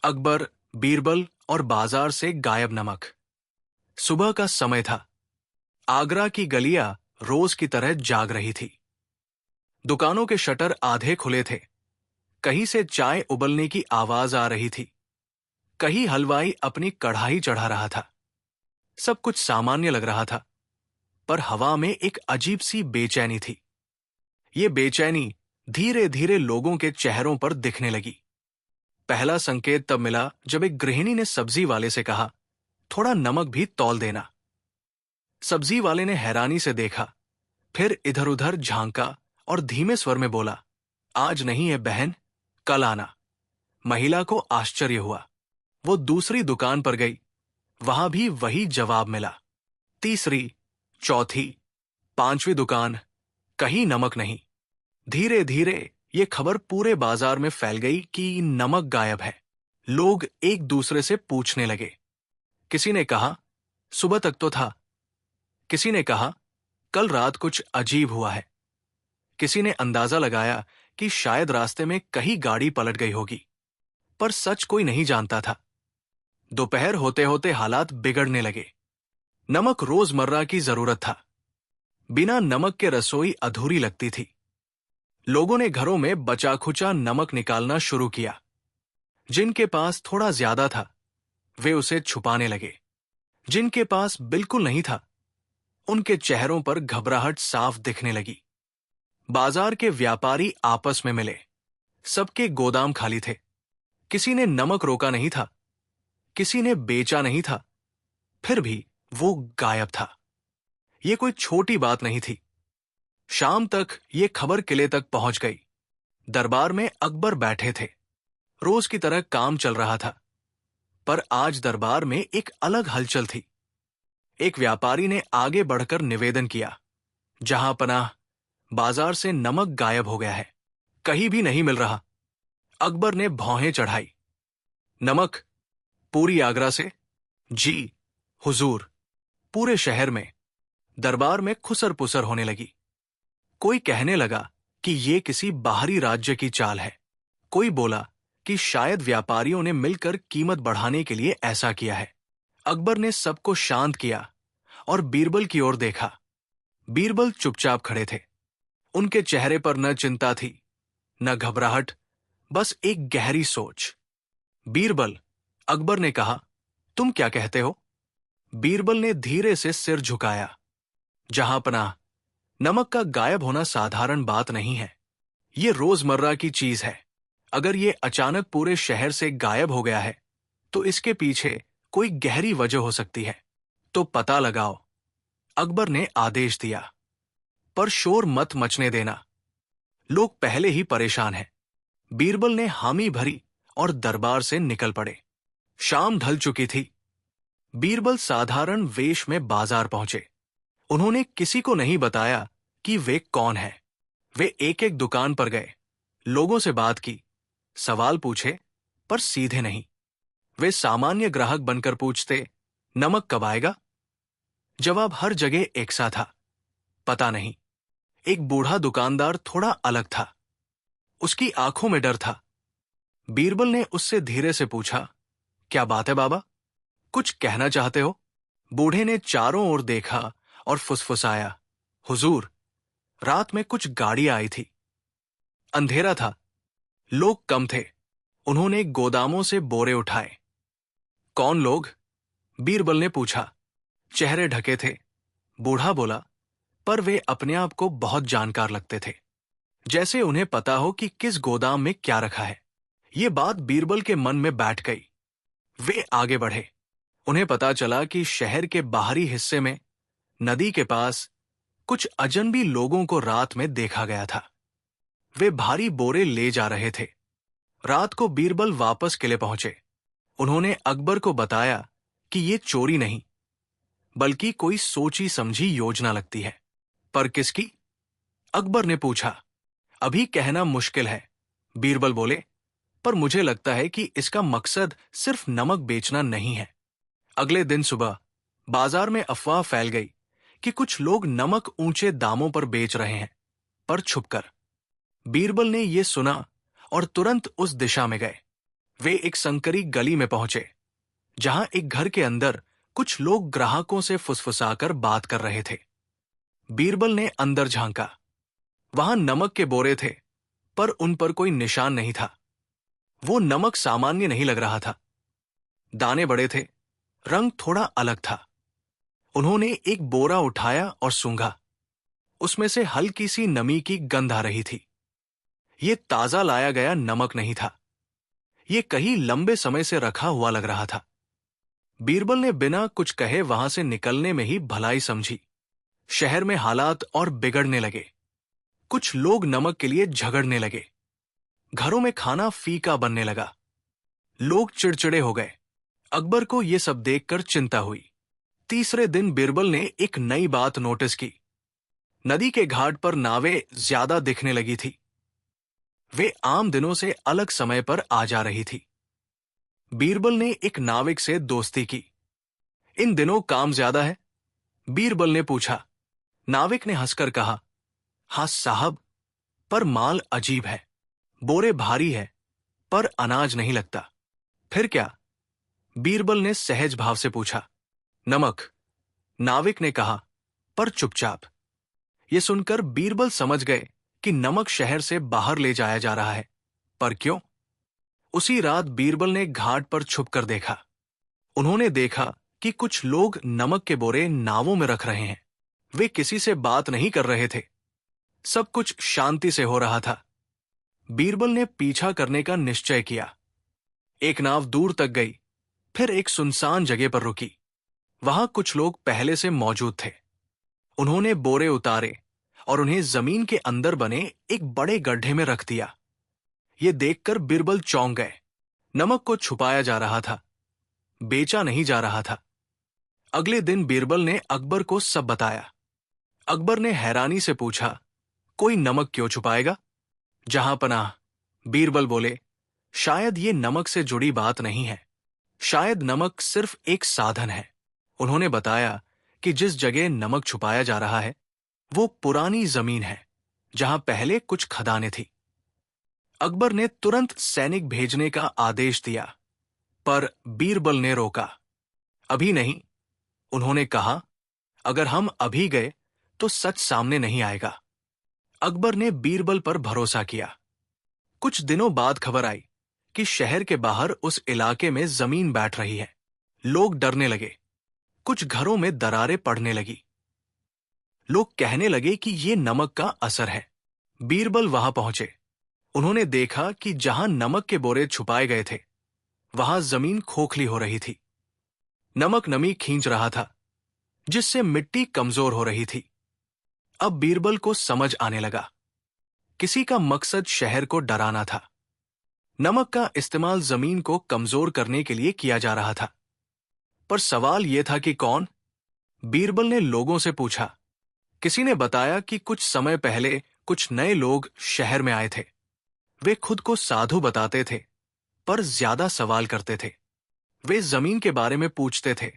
अकबर, बीरबल और बाजार से गायब नमक। सुबह का समय था। आगरा की गलियां रोज की तरह जाग रही थी। दुकानों के शटर आधे खुले थे। कहीं से चाय उबलने की आवाज आ रही थी। कहीं हलवाई अपनी कढ़ाई चढ़ा रहा था। सब कुछ सामान्य लग रहा था, पर हवा में एक अजीब सी बेचैनी थी। ये बेचैनी धीरे धीरे लोगों के चेहरों पर दिखने लगी। पहला संकेत तब मिला जब एक गृहिणी ने सब्जी वाले से कहा, थोड़ा नमक भी तौल देना। सब्जी वाले ने हैरानी से देखा, फिर इधर उधर झांका और धीमे स्वर में बोला, आज नहीं है बहन, कल आना। महिला को आश्चर्य हुआ। वो दूसरी दुकान पर गई। वहां भी वही जवाब मिला। तीसरी, चौथी, पांचवी दुकान, कहीं नमक नहीं। धीरे धीरे ये खबर पूरे बाजार में फैल गई कि नमक गायब है। लोग एक दूसरे से पूछने लगे। किसी ने कहा, सुबह तक तो था। किसी ने कहा, कल रात कुछ अजीब हुआ है। किसी ने अंदाजा लगाया कि शायद रास्ते में कहीं गाड़ी पलट गई होगी, पर सच कोई नहीं जानता था। दोपहर होते होते हालात बिगड़ने लगे। नमक रोजमर्रा की जरूरत था। बिना नमक के रसोई अधूरी लगती थी। लोगों ने घरों में बचा खुचा नमक निकालना शुरू किया। जिनके पास थोड़ा ज्यादा था, वे उसे छुपाने लगे। जिनके पास बिल्कुल नहीं था, उनके चेहरों पर घबराहट साफ दिखने लगी। बाजार के व्यापारी आपस में मिले। सबके गोदाम खाली थे। किसी ने नमक रोका नहीं था, किसी ने बेचा नहीं था, फिर भी वो गायब था। ये कोई छोटी बात नहीं थी। शाम तक ये खबर किले तक पहुंच गई। दरबार में अकबर बैठे थे। रोज की तरह काम चल रहा था, पर आज दरबार में एक अलग हलचल थी। एक व्यापारी ने आगे बढ़कर निवेदन किया, जहां पनाह, बाजार से नमक गायब हो गया है, कहीं भी नहीं मिल रहा। अकबर ने भौहें चढ़ाई। नमक पूरी आगरा से? जी हुजूर। पूरे शहर में? दरबार में खुसर पुसर होने लगी। कोई कहने लगा कि ये किसी बाहरी राज्य की चाल है। कोई बोला कि शायद व्यापारियों ने मिलकर कीमत बढ़ाने के लिए ऐसा किया है। अकबर ने सबको शांत किया और बीरबल की ओर देखा। बीरबल चुपचाप खड़े थे। उनके चेहरे पर न चिंता थी, न घबराहट, बस एक गहरी सोच। बीरबल, अकबर ने कहा, तुम क्या कहते हो? बीरबल ने धीरे से सिर झुकाया। जहां पनाह, नमक का गायब होना साधारण बात नहीं है। ये रोजमर्रा की चीज है। अगर ये अचानक पूरे शहर से गायब हो गया है, तो इसके पीछे कोई गहरी वजह हो सकती है। तो पता लगाओ, अकबर ने आदेश दिया। पर शोर मत मचने देना। लोग पहले ही परेशान हैं। बीरबल ने हामी भरी और दरबार से निकल पड़े। शाम ढल चुकी थी। बीरबल साधारण वेश में बाजार पहुंचे। उन्होंने किसी को नहीं बताया कि वे कौन हैं। वे एक एक दुकान पर गए, लोगों से बात की, सवाल पूछे, पर सीधे नहीं। वे सामान्य ग्राहक बनकर पूछते, नमक कब आएगा? जवाब हर जगह एक सा था, पता नहीं। एक बूढ़ा दुकानदार थोड़ा अलग था। उसकी आंखों में डर था। बीरबल ने उससे धीरे से पूछा, क्या बात है बाबा? कुछ कहना चाहते हो? बूढ़े ने चारों ओर देखा और फुसफुसाया, हुजूर, रात में कुछ गाड़ियां आई थी। अंधेरा था, लोग कम थे। उन्होंने गोदामों से बोरे उठाए। कौन लोग? बीरबल ने पूछा। चेहरे ढके थे। बूढ़ा बोला, पर वे अपने आप को बहुत जानकार लगते थे, जैसे उन्हें पता हो कि किस गोदाम में क्या रखा है। ये बात बीरबल के मन में बैठ गई। वे आगे बढ़े। उन्हें पता चला कि शहर के बाहरी हिस्से में, नदी के पास, कुछ अजनबी लोगों को रात में देखा गया था। वे भारी बोरे ले जा रहे थे। रात को बीरबल वापस किले पहुंचे। उन्होंने अकबर को बताया कि ये चोरी नहीं, बल्कि कोई सोची समझी योजना लगती है। पर किसकी? अकबर ने पूछा। अभी कहना मुश्किल है, बीरबल बोले, पर मुझे लगता है कि इसका मकसद सिर्फ नमक बेचना नहीं है। अगले दिन सुबह बाजार में अफवाह फैल गई कि कुछ लोग नमक ऊंचे दामों पर बेच रहे हैं, पर छुपकर। बीरबल ने यह सुना और तुरंत उस दिशा में गए। वे एक संकरी गली में पहुंचे, जहां एक घर के अंदर कुछ लोग ग्राहकों से फुसफुसाकर बात कर रहे थे। बीरबल ने अंदर झांका। वहां नमक के बोरे थे, पर उन पर कोई निशान नहीं था। वो नमक सामान्य नहीं लग रहा था। दाने बड़े थे, रंग थोड़ा अलग था। उन्होंने एक बोरा उठाया और सूंघा। उसमें से हल्की सी नमी की गंध आ रही थी। ये ताजा लाया गया नमक नहीं था। ये कहीं लंबे समय से रखा हुआ लग रहा था। बीरबल ने बिना कुछ कहे वहां से निकलने में ही भलाई समझी। शहर में हालात और बिगड़ने लगे। कुछ लोग नमक के लिए झगड़ने लगे। घरों में खाना फीका बनने लगा। लोग चिड़चिड़े हो गए। अकबर को यह सब देखकर चिंता हुई। तीसरे दिन बीरबल ने एक नई बात नोटिस की। नदी के घाट पर नावें ज्यादा दिखने लगी थी। वे आम दिनों से अलग समय पर आ जा रही थी। बीरबल ने एक नाविक से दोस्ती की। इन दिनों काम ज्यादा है? बीरबल ने पूछा। नाविक ने हंसकर कहा, हां साहब, पर माल अजीब है। बोरे भारी है, पर अनाज नहीं लगता। फिर क्या? बीरबल ने सहज भाव से पूछा। नमक, नाविक ने कहा, पर चुपचाप। ये सुनकर बीरबल समझ गए कि नमक शहर से बाहर ले जाया जा रहा है। पर क्यों? उसी रात बीरबल ने घाट पर छुपकर देखा। उन्होंने देखा कि कुछ लोग नमक के बोरे नावों में रख रहे हैं। वे किसी से बात नहीं कर रहे थे। सब कुछ शांति से हो रहा था। बीरबल ने पीछा करने का निश्चय किया। एक नाव दूर तक गई, फिर एक सुनसान जगह पर रुकी। वहां कुछ लोग पहले से मौजूद थे। उन्होंने बोरे उतारे और उन्हें जमीन के अंदर बने एक बड़े गड्ढे में रख दिया। ये देखकर बीरबल चौंक गए। नमक को छुपाया जा रहा था, बेचा नहीं जा रहा था। अगले दिन बीरबल ने अकबर को सब बताया। अकबर ने हैरानी से पूछा, कोई नमक क्यों छुपाएगा? जहां पनाह, बीरबल बोले, शायद ये नमक से जुड़ी बात नहीं है। शायद नमक सिर्फ एक साधन है। उन्होंने बताया कि जिस जगह नमक छुपाया जा रहा है वो पुरानी जमीन है, जहां पहले कुछ खदानें थी। अकबर ने तुरंत सैनिक भेजने का आदेश दिया, पर बीरबल ने रोका। अभी नहीं, उन्होंने कहा, अगर हम अभी गए तो सच सामने नहीं आएगा। अकबर ने बीरबल पर भरोसा किया। कुछ दिनों बाद खबर आई कि शहर के बाहर उस इलाके में जमीन बैठ रही है। लोग डरने लगे। कुछ घरों में दरारें पड़ने लगी। लोग कहने लगे कि ये नमक का असर है। बीरबल वहां पहुंचे। उन्होंने देखा कि जहां नमक के बोरे छुपाए गए थे, वहां जमीन खोखली हो रही थी। नमक नमी खींच रहा था, जिससे मिट्टी कमजोर हो रही थी। अब बीरबल को समझ आने लगा। किसी का मकसद शहर को डराना था। नमक का इस्तेमाल जमीन को कमजोर करने के लिए किया जा रहा था। पर सवाल यह था कि कौन? बीरबल ने लोगों से पूछा। किसी ने बताया कि कुछ समय पहले कुछ नए लोग शहर में आए थे। वे खुद को साधु बताते थे, पर ज्यादा सवाल करते थे। वे जमीन के बारे में पूछते थे,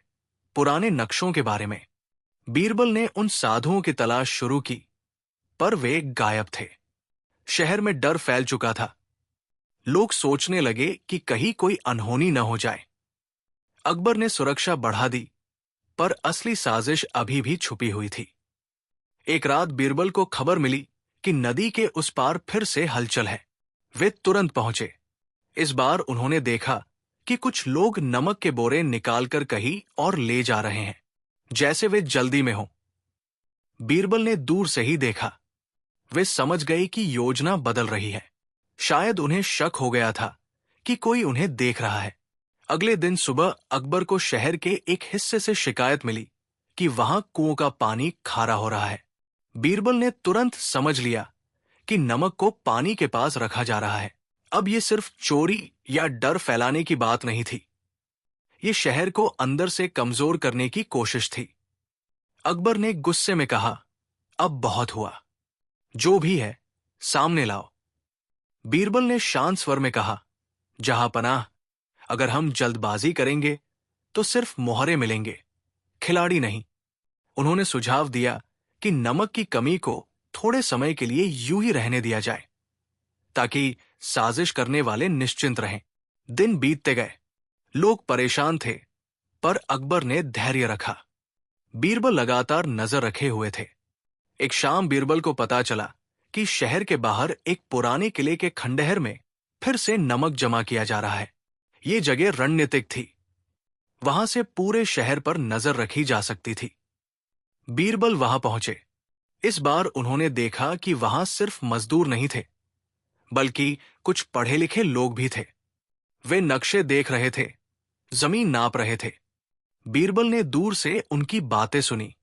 पुराने नक्शों के बारे में। बीरबल ने उन साधुओं की तलाश शुरू की, पर वे गायब थे। शहर में डर फैल चुका था। लोग सोचने लगे कि कहीं कोई अनहोनी न हो जाए। अकबर ने सुरक्षा बढ़ा दी, पर असली साजिश अभी भी छुपी हुई थी। एक रात बीरबल को खबर मिली कि नदी के उस पार फिर से हलचल है। वे तुरंत पहुंचे। इस बार उन्होंने देखा कि कुछ लोग नमक के बोरे निकालकर कहीं और ले जा रहे हैं, जैसे वे जल्दी में हों। बीरबल ने दूर से ही देखा। वे समझ गए कि योजना बदल रही है। शायद उन्हें शक हो गया था कि कोई उन्हें देख रहा है। अगले दिन सुबह अकबर को शहर के एक हिस्से से शिकायत मिली कि वहां कुओं का पानी खारा हो रहा है। बीरबल ने तुरंत समझ लिया कि नमक को पानी के पास रखा जा रहा है। अब ये सिर्फ चोरी या डर फैलाने की बात नहीं थी। ये शहर को अंदर से कमजोर करने की कोशिश थी। अकबर ने गुस्से में कहा, अब बहुत हुआ। जो भी है, सामने लाओ। बीरबल ने शांत स्वर में कहा, जहां पनाह, अगर हम जल्दबाजी करेंगे तो सिर्फ मोहरे मिलेंगे, खिलाड़ी नहीं। उन्होंने सुझाव दिया कि नमक की कमी को थोड़े समय के लिए यूं ही रहने दिया जाए, ताकि साजिश करने वाले निश्चिंत रहें। दिन बीतते गए, लोग परेशान थे, पर अकबर ने धैर्य रखा। बीरबल लगातार नजर रखे हुए थे। एक शाम बीरबल को पता चला कि शहर के बाहर एक पुराने किले के खंडहर में फिर से नमक जमा किया जा रहा है। ये जगह रणनीतिक थी, वहां से पूरे शहर पर नजर रखी जा सकती थी। बीरबल वहां पहुंचे। इस बार उन्होंने देखा कि वहां सिर्फ मजदूर नहीं थे, बल्कि कुछ पढ़े लिखे लोग भी थे। वे नक्शे देख रहे थे, जमीन नाप रहे थे। बीरबल ने दूर से उनकी बातें सुनी।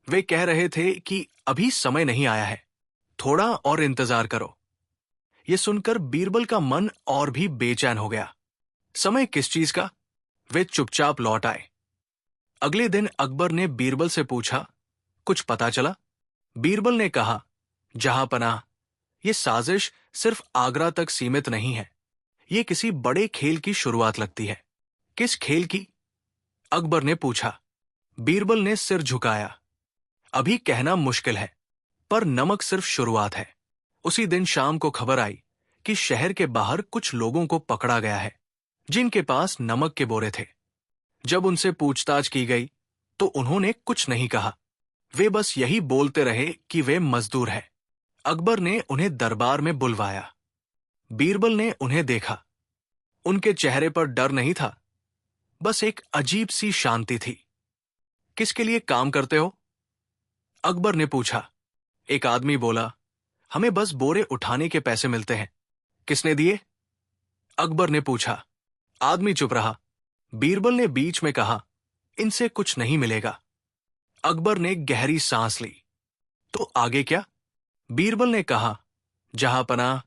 वे कह रहे थे कि अभी समय नहीं आया है, थोड़ा और इंतजार करो। यह सुनकर बीरबल का मन और भी बेचैन हो गया। समय किस चीज का? वे चुपचाप लौट आए। अगले दिन अकबर ने बीरबल से पूछा, कुछ पता चला? बीरबल ने कहा, जहांपनाह, यह साजिश सिर्फ आगरा तक सीमित नहीं है। यह किसी बड़े खेल की शुरुआत लगती है। किस खेल की? अकबर ने पूछा। बीरबल ने सिर झुकाया। अभी कहना मुश्किल है, पर नमक सिर्फ शुरुआत है। उसी दिन शाम को खबर आई कि शहर के बाहर कुछ लोगों को पकड़ा गया है, जिनके पास नमक के बोरे थे। जब उनसे पूछताछ की गई तो उन्होंने कुछ नहीं कहा। वे बस यही बोलते रहे कि वे मजदूर हैं। अकबर ने उन्हें दरबार में बुलवाया। बीरबल ने उन्हें देखा। उनके चेहरे पर डर नहीं था, बस एक अजीब सी शांति थी। किसके लिए काम करते हो? अकबर ने पूछा। एक आदमी बोला, हमें बस बोरे उठाने के पैसे मिलते हैं। किसने दिए? अकबर ने पूछा। आदमी चुप रहा। बीरबल ने बीच में कहा, इनसे कुछ नहीं मिलेगा। अकबर ने गहरी सांस ली। तो आगे क्या? बीरबल ने कहा, जहांपनाह,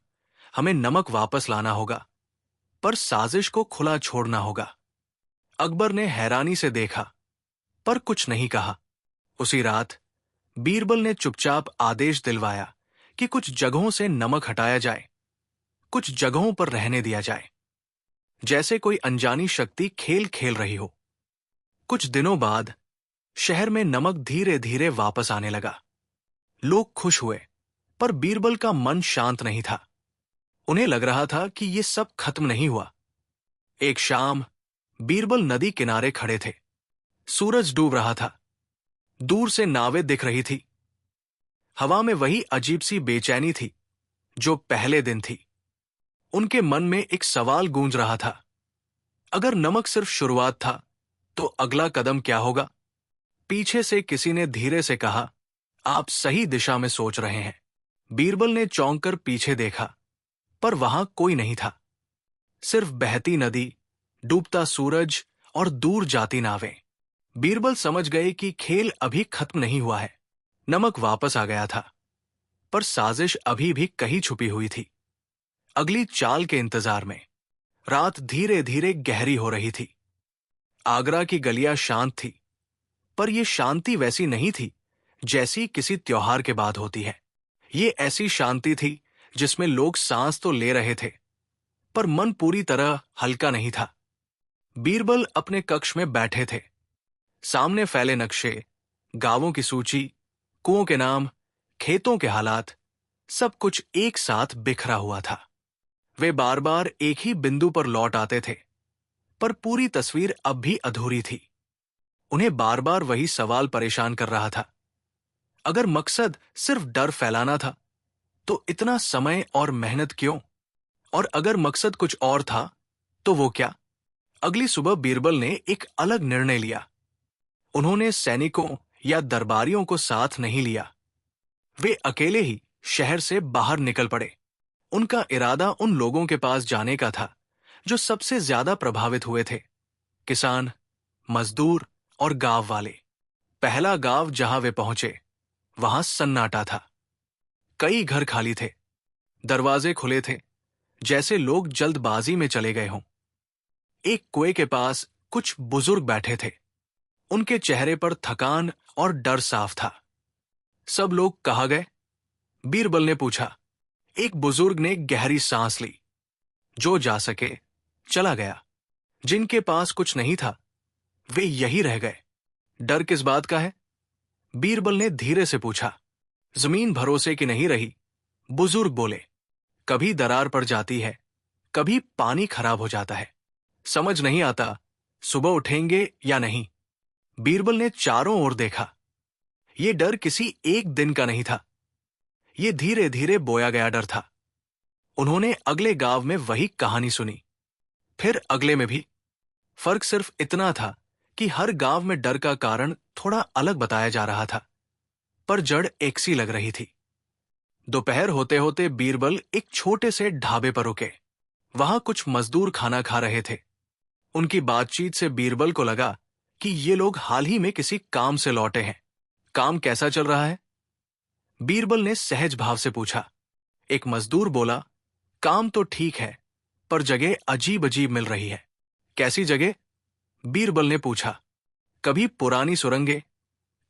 हमें नमक वापस लाना होगा, पर साजिश को खुला छोड़ना होगा। अकबर ने हैरानी से देखा, पर कुछ नहीं कहा। उसी रात बीरबल ने चुपचाप आदेश दिलवाया कि कुछ जगहों से नमक हटाया जाए, कुछ जगहों पर रहने दिया जाए, जैसे कोई अनजानी शक्ति खेल खेल रही हो। कुछ दिनों बाद शहर में नमक धीरे धीरे वापस आने लगा। लोग खुश हुए, पर बीरबल का मन शांत नहीं था। उन्हें लग रहा था कि ये सब खत्म नहीं हुआ। एक शाम बीरबल नदी किनारे खड़े थे। सूरज डूब रहा था। दूर से नावें दिख रही थी। हवा में वही अजीब सी बेचैनी थी जो पहले दिन थी। उनके मन में एक सवाल गूंज रहा था, अगर नमक सिर्फ शुरुआत था तो अगला कदम क्या होगा? पीछे से किसी ने धीरे से कहा, आप सही दिशा में सोच रहे हैं। बीरबल ने चौंक कर पीछे देखा, पर वहां कोई नहीं था। सिर्फ बहती नदी, डूबता सूरज और दूर जाती नावें। बीरबल समझ गए कि खेल अभी खत्म नहीं हुआ है। नमक वापस आ गया था, पर साजिश अभी भी कहीं छुपी हुई थी। अगली चाल के इंतजार में रात धीरे धीरे गहरी हो रही थी। आगरा की गलियां शांत थी, पर यह शांति वैसी नहीं थी जैसी किसी त्योहार के बाद होती है। ये ऐसी शांति थी जिसमें लोग सांस तो ले रहे थे, पर मन पूरी तरह हल्का नहीं था। बीरबल अपने कक्ष में बैठे थे। सामने फैले नक्शे, गांवों की सूची, कुओं के नाम, खेतों के हालात, सब कुछ एक साथ बिखरा हुआ था। वे बार बार एक ही बिंदु पर लौट आते थे, पर पूरी तस्वीर अब भी अधूरी थी। उन्हें बार बार वही सवाल परेशान कर रहा था, अगर मकसद सिर्फ डर फैलाना था तो इतना समय और मेहनत क्यों? और अगर मकसद कुछ और था तो वो क्या? अगली सुबह बीरबल ने एक अलग निर्णय लिया। उन्होंने सैनिकों या दरबारियों को साथ नहीं लिया। वे अकेले ही शहर से बाहर निकल पड़े। उनका इरादा उन लोगों के पास जाने का था जो सबसे ज्यादा प्रभावित हुए थे, किसान, मजदूर और गांव वाले। पहला गांव जहां वे पहुंचे, वहां सन्नाटा था। कई घर खाली थे, दरवाजे खुले थे, जैसे लोग जल्दबाजी में चले गए हों। एक कुएं के पास कुछ बुजुर्ग बैठे थे। उनके चेहरे पर थकान और डर साफ था। सब लोग कहाँ गए? बीरबल ने पूछा। एक बुजुर्ग ने गहरी सांस ली। जो जा सके चला गया। जिनके पास कुछ नहीं था वे यही रह गए। डर किस बात का है? बीरबल ने धीरे से पूछा। जमीन भरोसे की नहीं रही, बुजुर्ग बोले। कभी दरार पड़ जाती है, कभी पानी खराब हो जाता है, समझ नहीं आता सुबह उठेंगे या नहीं। बीरबल ने चारों ओर देखा। ये डर किसी एक दिन का नहीं था, ये धीरे धीरे बोया गया डर था। उन्होंने अगले गांव में वही कहानी सुनी, फिर अगले में भी। फर्क सिर्फ इतना था कि हर गांव में डर का कारण थोड़ा अलग बताया जा रहा था, पर जड़ एक सी लग रही थी। दोपहर होते होते बीरबल एक छोटे से ढाबे पर रुके। वहां कुछ मजदूर खाना खा रहे थे। उनकी बातचीत से बीरबल को लगा कि ये लोग हाल ही में किसी काम से लौटे हैं। काम कैसा चल रहा है? बीरबल ने सहज भाव से पूछा। एक मजदूर बोला, काम तो ठीक है, पर जगह अजीब अजीब मिल रही है। कैसी जगह? बीरबल ने पूछा। कभी पुरानी सुरंगें,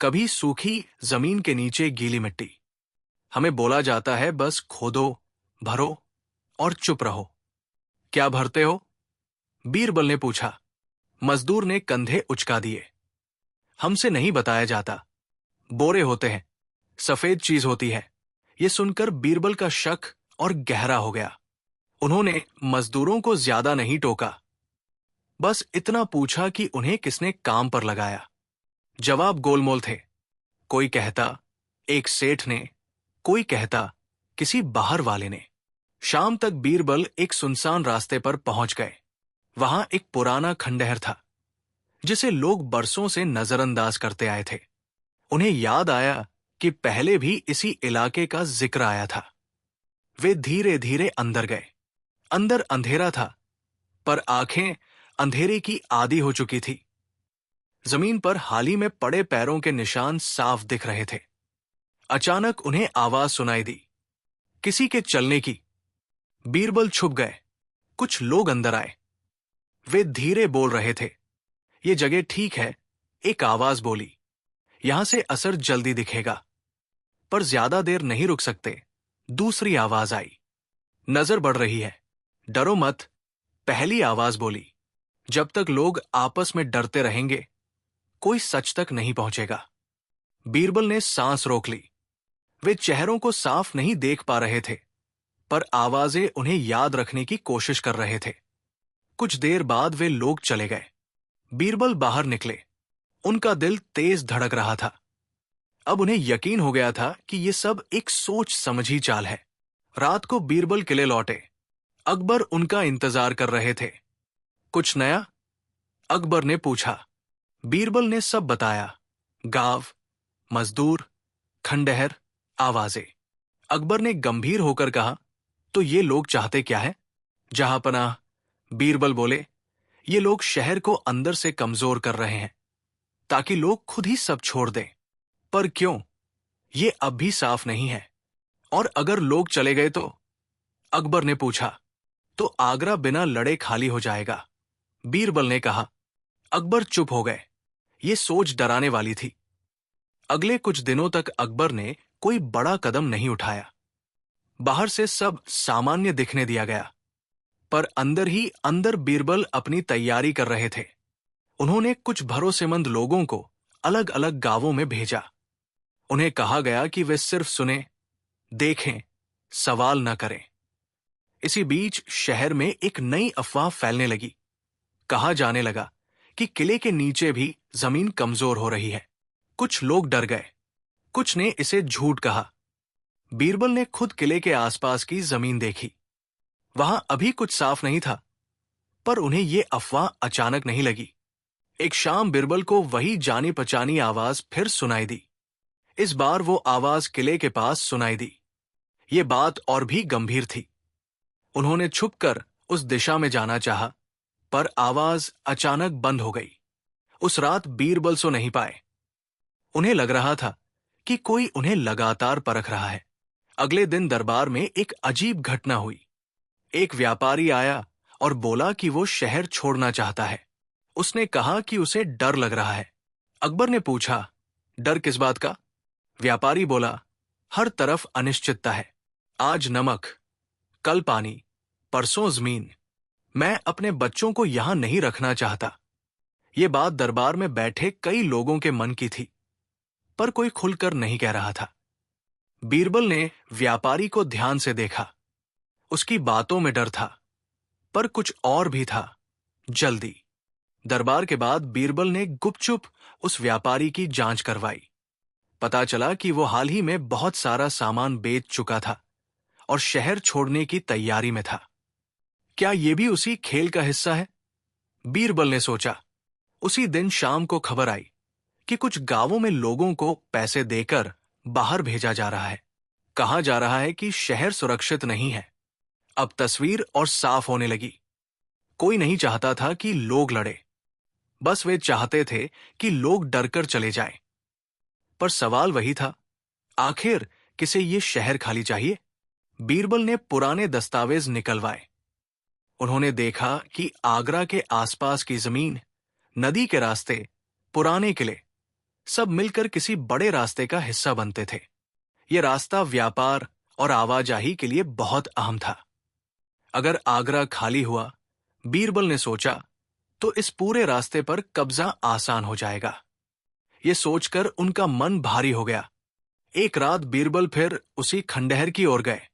कभी सूखी जमीन के नीचे गीली मिट्टी। हमें बोला जाता है बस खोदो, भरो और चुप रहो। क्या भरते हो? बीरबल ने पूछा। मजदूर ने कंधे उचका दिए। हमसे नहीं बताया जाता। बोरे होते हैं, सफेद चीज होती है। ये सुनकर बीरबल का शक और गहरा हो गया। उन्होंने मजदूरों को ज्यादा नहीं टोका, बस इतना पूछा कि उन्हें किसने काम पर लगाया। जवाब गोलमोल थे। कोई कहता एक सेठ ने, कोई कहता किसी बाहर वाले ने। शाम तक बीरबल एक सुनसान रास्ते पर पहुंच गए। वहां एक पुराना खंडहर था, जिसे लोग बरसों से नजरअंदाज करते आए थे। उन्हें याद आया कि पहले भी इसी इलाके का जिक्र आया था। वे धीरे धीरे अंदर गए। अंदर अंधेरा था, पर आंखें अंधेरे की आदी हो चुकी थी। जमीन पर हाल ही में पड़े पैरों के निशान साफ दिख रहे थे। अचानक उन्हें आवाज सुनाई दी, किसी के चलने की। बीरबल छुप गए। कुछ लोग अंदर आए। वे धीरे बोल रहे थे। ये जगह ठीक है, एक आवाज बोली। यहां से असर जल्दी दिखेगा, पर ज्यादा देर नहीं रुक सकते। दूसरी आवाज आई, नजर बढ़ रही है, डरो मत। पहली आवाज बोली, जब तक लोग आपस में डरते रहेंगे, कोई सच तक नहीं पहुंचेगा। बीरबल ने सांस रोक ली। वे चेहरों को साफ नहीं देख पा रहे थे, पर आवाजें उन्हें याद रखने की कोशिश कर रहे थे। कुछ देर बाद वे लोग चले गए। बीरबल बाहर निकले। उनका दिल तेज धड़क रहा था। अब उन्हें यकीन हो गया था कि यह सब एक सोच समझी चाल है। रात को बीरबल किले लौटे। अकबर उनका इंतजार कर रहे थे। कुछ नया? अकबर ने पूछा। बीरबल ने सब बताया, गांव, मजदूर, खंडहर, आवाजें। अकबर ने गंभीर होकर कहा, तो ये लोग चाहते क्या है? जहांपनाह। बीरबल बोले, ये लोग शहर को अंदर से कमजोर कर रहे हैं, ताकि लोग खुद ही सब छोड़ दें। पर क्यों, ये अब भी साफ नहीं है। और अगर लोग चले गए तो? अकबर ने पूछा। तो आगरा बिना लड़े खाली हो जाएगा, बीरबल ने कहा। अकबर चुप हो गए। ये सोच डराने वाली थी। अगले कुछ दिनों तक अकबर ने कोई बड़ा कदम नहीं उठाया। बाहर से सब सामान्य दिखने दिया गया, पर अंदर ही अंदर बीरबल अपनी तैयारी कर रहे थे। उन्होंने कुछ भरोसेमंद लोगों को अलग अलग गांवों में भेजा। उन्हें कहा गया कि वे सिर्फ सुने, देखें, सवाल न करें। इसी बीच शहर में एक नई अफवाह फैलने लगी। कहा जाने लगा कि किले के नीचे भी जमीन कमजोर हो रही है। कुछ लोग डर गए, कुछ ने इसे झूठ कहा। बीरबल ने खुद किले के आसपास की जमीन देखी। वहां अभी कुछ साफ नहीं था, पर उन्हें यह अफवाह अचानक नहीं लगी। एक शाम बीरबल को वही जानी पहचानी आवाज फिर सुनाई दी। इस बार वो आवाज किले के पास सुनाई दी। ये बात और भी गंभीर थी। उन्होंने छुपकर उस दिशा में जाना चाहा, पर आवाज अचानक बंद हो गई। उस रात बीरबल सो नहीं पाए। उन्हें लग रहा था कि कोई उन्हें लगातार परख रहा है। अगले दिन दरबार में एक अजीब घटना हुई। एक व्यापारी आया और बोला कि वो शहर छोड़ना चाहता है। उसने कहा कि उसे डर लग रहा है। अकबर ने पूछा, डर किस बात का? व्यापारी बोला, हर तरफ अनिश्चितता है। आज नमक, कल पानी, परसों जमीन। मैं अपने बच्चों को यहां नहीं रखना चाहता। ये बात दरबार में बैठे कई लोगों के मन की थी, पर कोई खुलकर नहीं कह रहा था। बीरबल ने व्यापारी को ध्यान से देखा। उसकी बातों में डर था, पर कुछ और भी था, जल्दी। दरबार के बाद बीरबल ने गुपचुप उस व्यापारी की जांच करवाई। पता चला कि वो हाल ही में बहुत सारा सामान बेच चुका था और शहर छोड़ने की तैयारी में था। क्या ये भी उसी खेल का हिस्सा है? बीरबल ने सोचा। उसी दिन शाम को खबर आई कि कुछ गांवों में लोगों को पैसे देकर बाहर भेजा जा रहा है। कहा जा रहा है कि शहर सुरक्षित नहीं है। अब तस्वीर और साफ होने लगी। कोई नहीं चाहता था कि लोग लड़े, बस वे चाहते थे कि लोग डरकर चले जाएं। पर सवाल वही था, आखिर किसे ये शहर खाली चाहिए? बीरबल ने पुराने दस्तावेज निकलवाए। उन्होंने देखा कि आगरा के आसपास की जमीन, नदी के रास्ते, पुराने किले सब मिलकर किसी बड़े रास्ते का हिस्सा बनते थे। यह रास्ता व्यापार और आवाजाही के लिए बहुत अहम था। अगर आगरा खाली हुआ, बीरबल ने सोचा, तो इस पूरे रास्ते पर कब्जा आसान हो जाएगा। ये सोचकर उनका मन भारी हो गया। एक रात बीरबल फिर उसी खंडहर की ओर गए।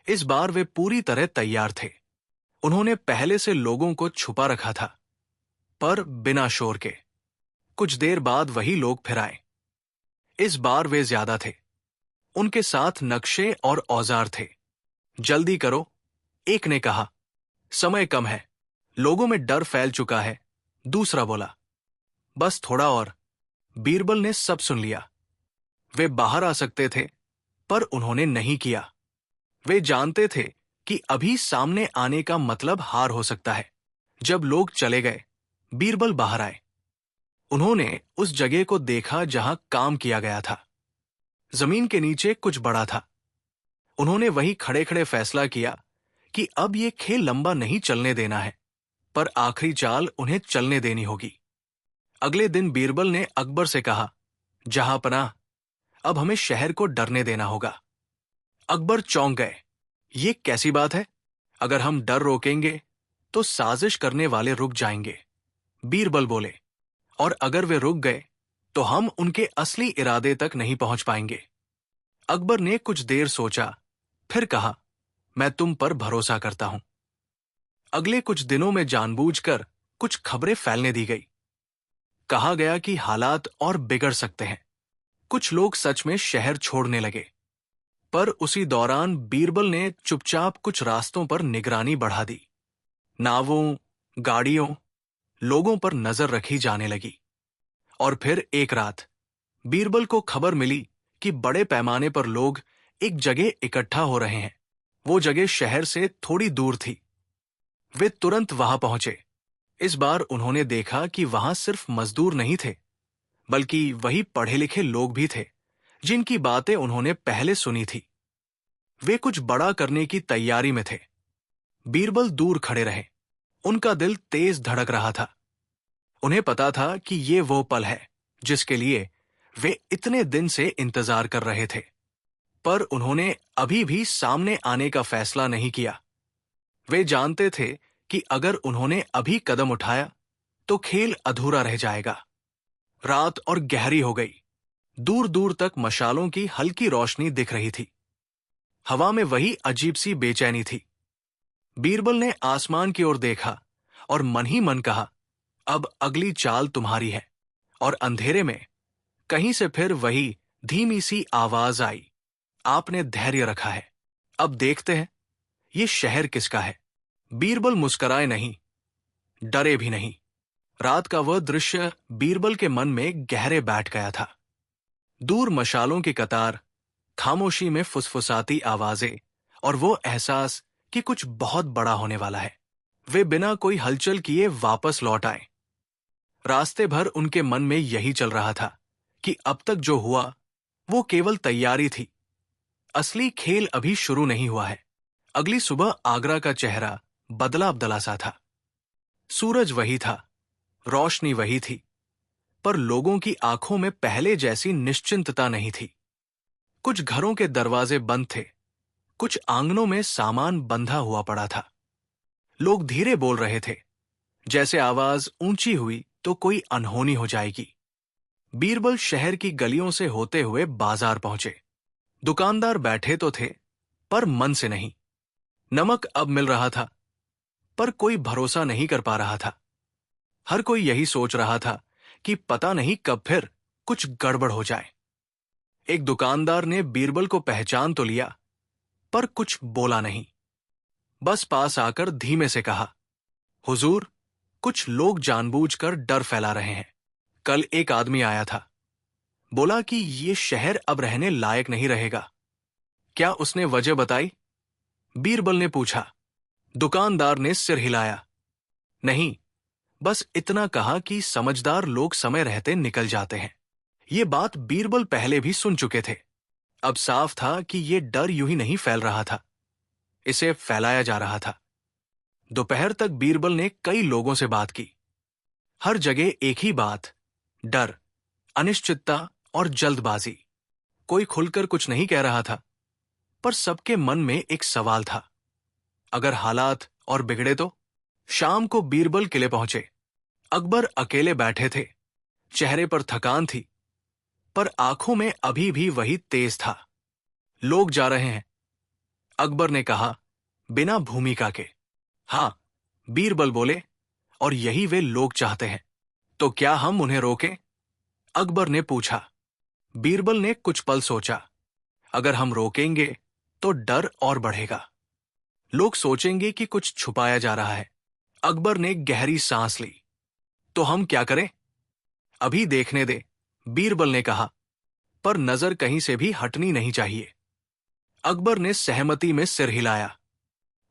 इस बार वे पूरी तरह तैयार थे। उन्होंने पहले से लोगों को छुपा रखा था, पर बिना शोर के। कुछ देर बाद वही लोग फिर आए। इस बार वे ज्यादा थे। उनके साथ नक्शे और औजार थे। जल्दी करो, एक ने कहा। समय कम है, लोगों में डर फैल चुका है, दूसरा बोला। बस थोड़ा और। बीरबल ने सब सुन लिया। वे बाहर आ सकते थे, पर उन्होंने नहीं किया। वे जानते थे कि अभी सामने आने का मतलब हार हो सकता है। जब लोग चले गए, बीरबल बाहर आए। उन्होंने उस जगह को देखा जहां काम किया गया था। जमीन के नीचे कुछ बड़ा था। उन्होंने वहीं खड़े खड़े फैसला किया कि अब ये खेल लंबा नहीं चलने देना है, पर आखिरी चाल उन्हें चलने देनी होगी। अगले दिन बीरबल ने अकबर से कहा, जहांपनाह, अब हमें शहर को डरने देना होगा। अकबर चौंक गए। ये कैसी बात है? अगर हम डर रोकेंगे तो साजिश करने वाले रुक जाएंगे। बीरबल बोले, और अगर वे रुक गए तो हम उनके असली इरादे तक नहीं पहुंच पाएंगे। अकबर ने कुछ देर सोचा, फिर कहा, मैं तुम पर भरोसा करता हूं। अगले कुछ दिनों में जानबूझकर कुछ खबरें फैलने दी गई। कहा गया कि हालात और बिगड़ सकते हैं। कुछ लोग सच में शहर छोड़ने लगे। पर उसी दौरान बीरबल ने चुपचाप कुछ रास्तों पर निगरानी बढ़ा दी। नावों, गाड़ियों, लोगों पर नजर रखी जाने लगी। और फिर एक रात बीरबल को खबर मिली कि बड़े पैमाने पर लोग एक जगह इकट्ठा हो रहे हैं। वो जगह शहर से थोड़ी दूर थी। वे तुरंत वहां पहुंचे। इस बार उन्होंने देखा कि वहां सिर्फ मजदूर नहीं थे, बल्कि वही पढ़े लिखे लोग भी थे जिनकी बातें उन्होंने पहले सुनी थी। वे कुछ बड़ा करने की तैयारी में थे। बीरबल दूर खड़े रहे। उनका दिल तेज धड़क रहा था। उन्हें पता था कि ये वो पल है जिसके लिए वे इतने दिन से इंतजार कर रहे थे। पर उन्होंने अभी भी सामने आने का फैसला नहीं किया। वे जानते थे कि अगर उन्होंने अभी कदम उठाया तो खेल अधूरा रह जाएगा। रात और गहरी हो गई। दूर दूर तक मशालों की हल्की रोशनी दिख रही थी। हवा में वही अजीब सी बेचैनी थी। बीरबल ने आसमान की ओर देखा और मन ही मन कहा, अब अगली चाल तुम्हारी है। और अंधेरे में कहीं से फिर वही धीमी सी आवाज आई, आपने धैर्य रखा है, अब देखते हैं ये शहर किसका है। बीरबल मुस्कुराए नहीं, डरे भी नहीं। रात का वह दृश्य बीरबल के मन में गहरे बैठ गया था। दूर मशालों की कतार, खामोशी में फुसफुसाती आवाजें और वो एहसास कि कुछ बहुत बड़ा होने वाला है। वे बिना कोई हलचल किए वापस लौट आए। रास्ते भर उनके मन में यही चल रहा था कि अब तक जो हुआ वो केवल तैयारी थी, असली खेल अभी शुरू नहीं हुआ है। अगली सुबह आगरा का चेहरा बदला बदला सा था। सूरज वही था, रोशनी वही थी, पर लोगों की आंखों में पहले जैसी निश्चिंतता नहीं थी। कुछ घरों के दरवाजे बंद थे, कुछ आंगनों में सामान बंधा हुआ पड़ा था। लोग धीरे बोल रहे थे, जैसे आवाज ऊंची हुई तो कोई अनहोनी हो जाएगी। बीरबल शहर की गलियों से होते हुए बाजार पहुंचे। दुकानदार बैठे तो थे, पर मन से नहीं। नमक अब मिल रहा था, पर कोई भरोसा नहीं कर पा रहा था। हर कोई यही सोच रहा था कि पता नहीं कब फिर कुछ गड़बड़ हो जाए। एक दुकानदार ने बीरबल को पहचान तो लिया, पर कुछ बोला नहीं। बस पास आकर धीमे से कहा, हुजूर, कुछ लोग जानबूझकर डर फैला रहे हैं। कल एक आदमी आया था, बोला कि ये शहर अब रहने लायक नहीं रहेगा। क्या उसने वजह बताई? बीरबल ने पूछा। दुकानदार ने सिर हिलाया। नहीं, बस इतना कहा कि समझदार लोग समय रहते निकल जाते हैं। ये बात बीरबल पहले भी सुन चुके थे। अब साफ था कि ये डर यूं ही नहीं फैल रहा था, इसे फैलाया जा रहा था। दोपहर तक बीरबल ने कई लोगों से बात की। हर जगह एक ही बात, डर, अनिश्चितता और जल्दबाजी। कोई खुलकर कुछ नहीं कह रहा था, पर सबके मन में एक सवाल था, अगर हालात और बिगड़े तो? शाम को बीरबल किले पहुंचे। अकबर अकेले बैठे थे। चेहरे पर थकान थी, पर आंखों में अभी भी वही तेज था। लोग जा रहे हैं, अकबर ने कहा, बिना भूमिका के। हां, बीरबल बोले, और यही वे लोग चाहते हैं। तो क्या हम उन्हें रोकें? अकबर ने पूछा। बीरबल ने कुछ पल सोचा। अगर हम रोकेंगे तो डर और बढ़ेगा। लोग सोचेंगे कि कुछ छुपाया जा रहा है। अकबर ने गहरी सांस ली। तो हम क्या करें? अभी देखने दे, बीरबल ने कहा, पर नजर कहीं से भी हटनी नहीं चाहिए। अकबर ने सहमति में सिर हिलाया।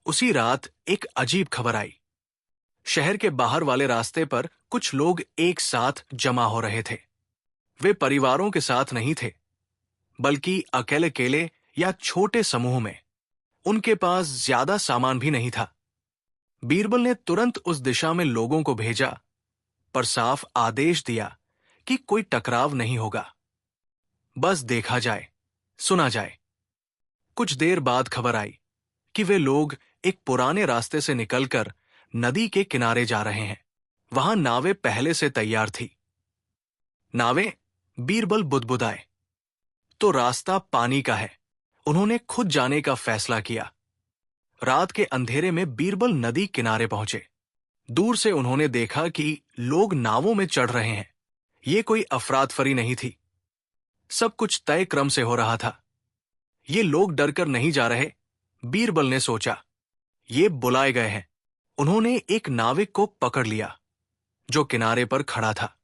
उसी रात एक अजीब खबर आई। शहर के बाहर वाले रास्ते पर कुछ लोग एक साथ जमा हो रहे थे। वे परिवारों के साथ नहीं थे, बल्कि अकेले अकेले या छोटे समूह में। उनके पास ज्यादा सामान भी नहीं था। बीरबल ने तुरंत उस दिशा में लोगों को भेजा, पर साफ आदेश दिया कि कोई टकराव नहीं होगा। बस देखा जाए, सुना जाए। कुछ देर बाद खबर आई कि वे लोग एक पुराने रास्ते से निकलकर नदी के किनारे जा रहे हैं। वहां नावें पहले से तैयार थी। नावें? बीरबल बुदबुदाए। तो रास्ता पानी का है। उन्होंने खुद जाने का फैसला किया। रात के अंधेरे में बीरबल नदी किनारे पहुंचे। दूर से उन्होंने देखा कि लोग नावों में चढ़ रहे हैं। ये कोई अफरातफरी नहीं थी। सब कुछ तय क्रम से हो रहा था। ये लोग डरकर नहीं जा रहे, बीरबल ने सोचा। ये बुलाए गए हैं। उन्होंने एक नाविक को पकड़ लिया, जो किनारे पर खड़ा था।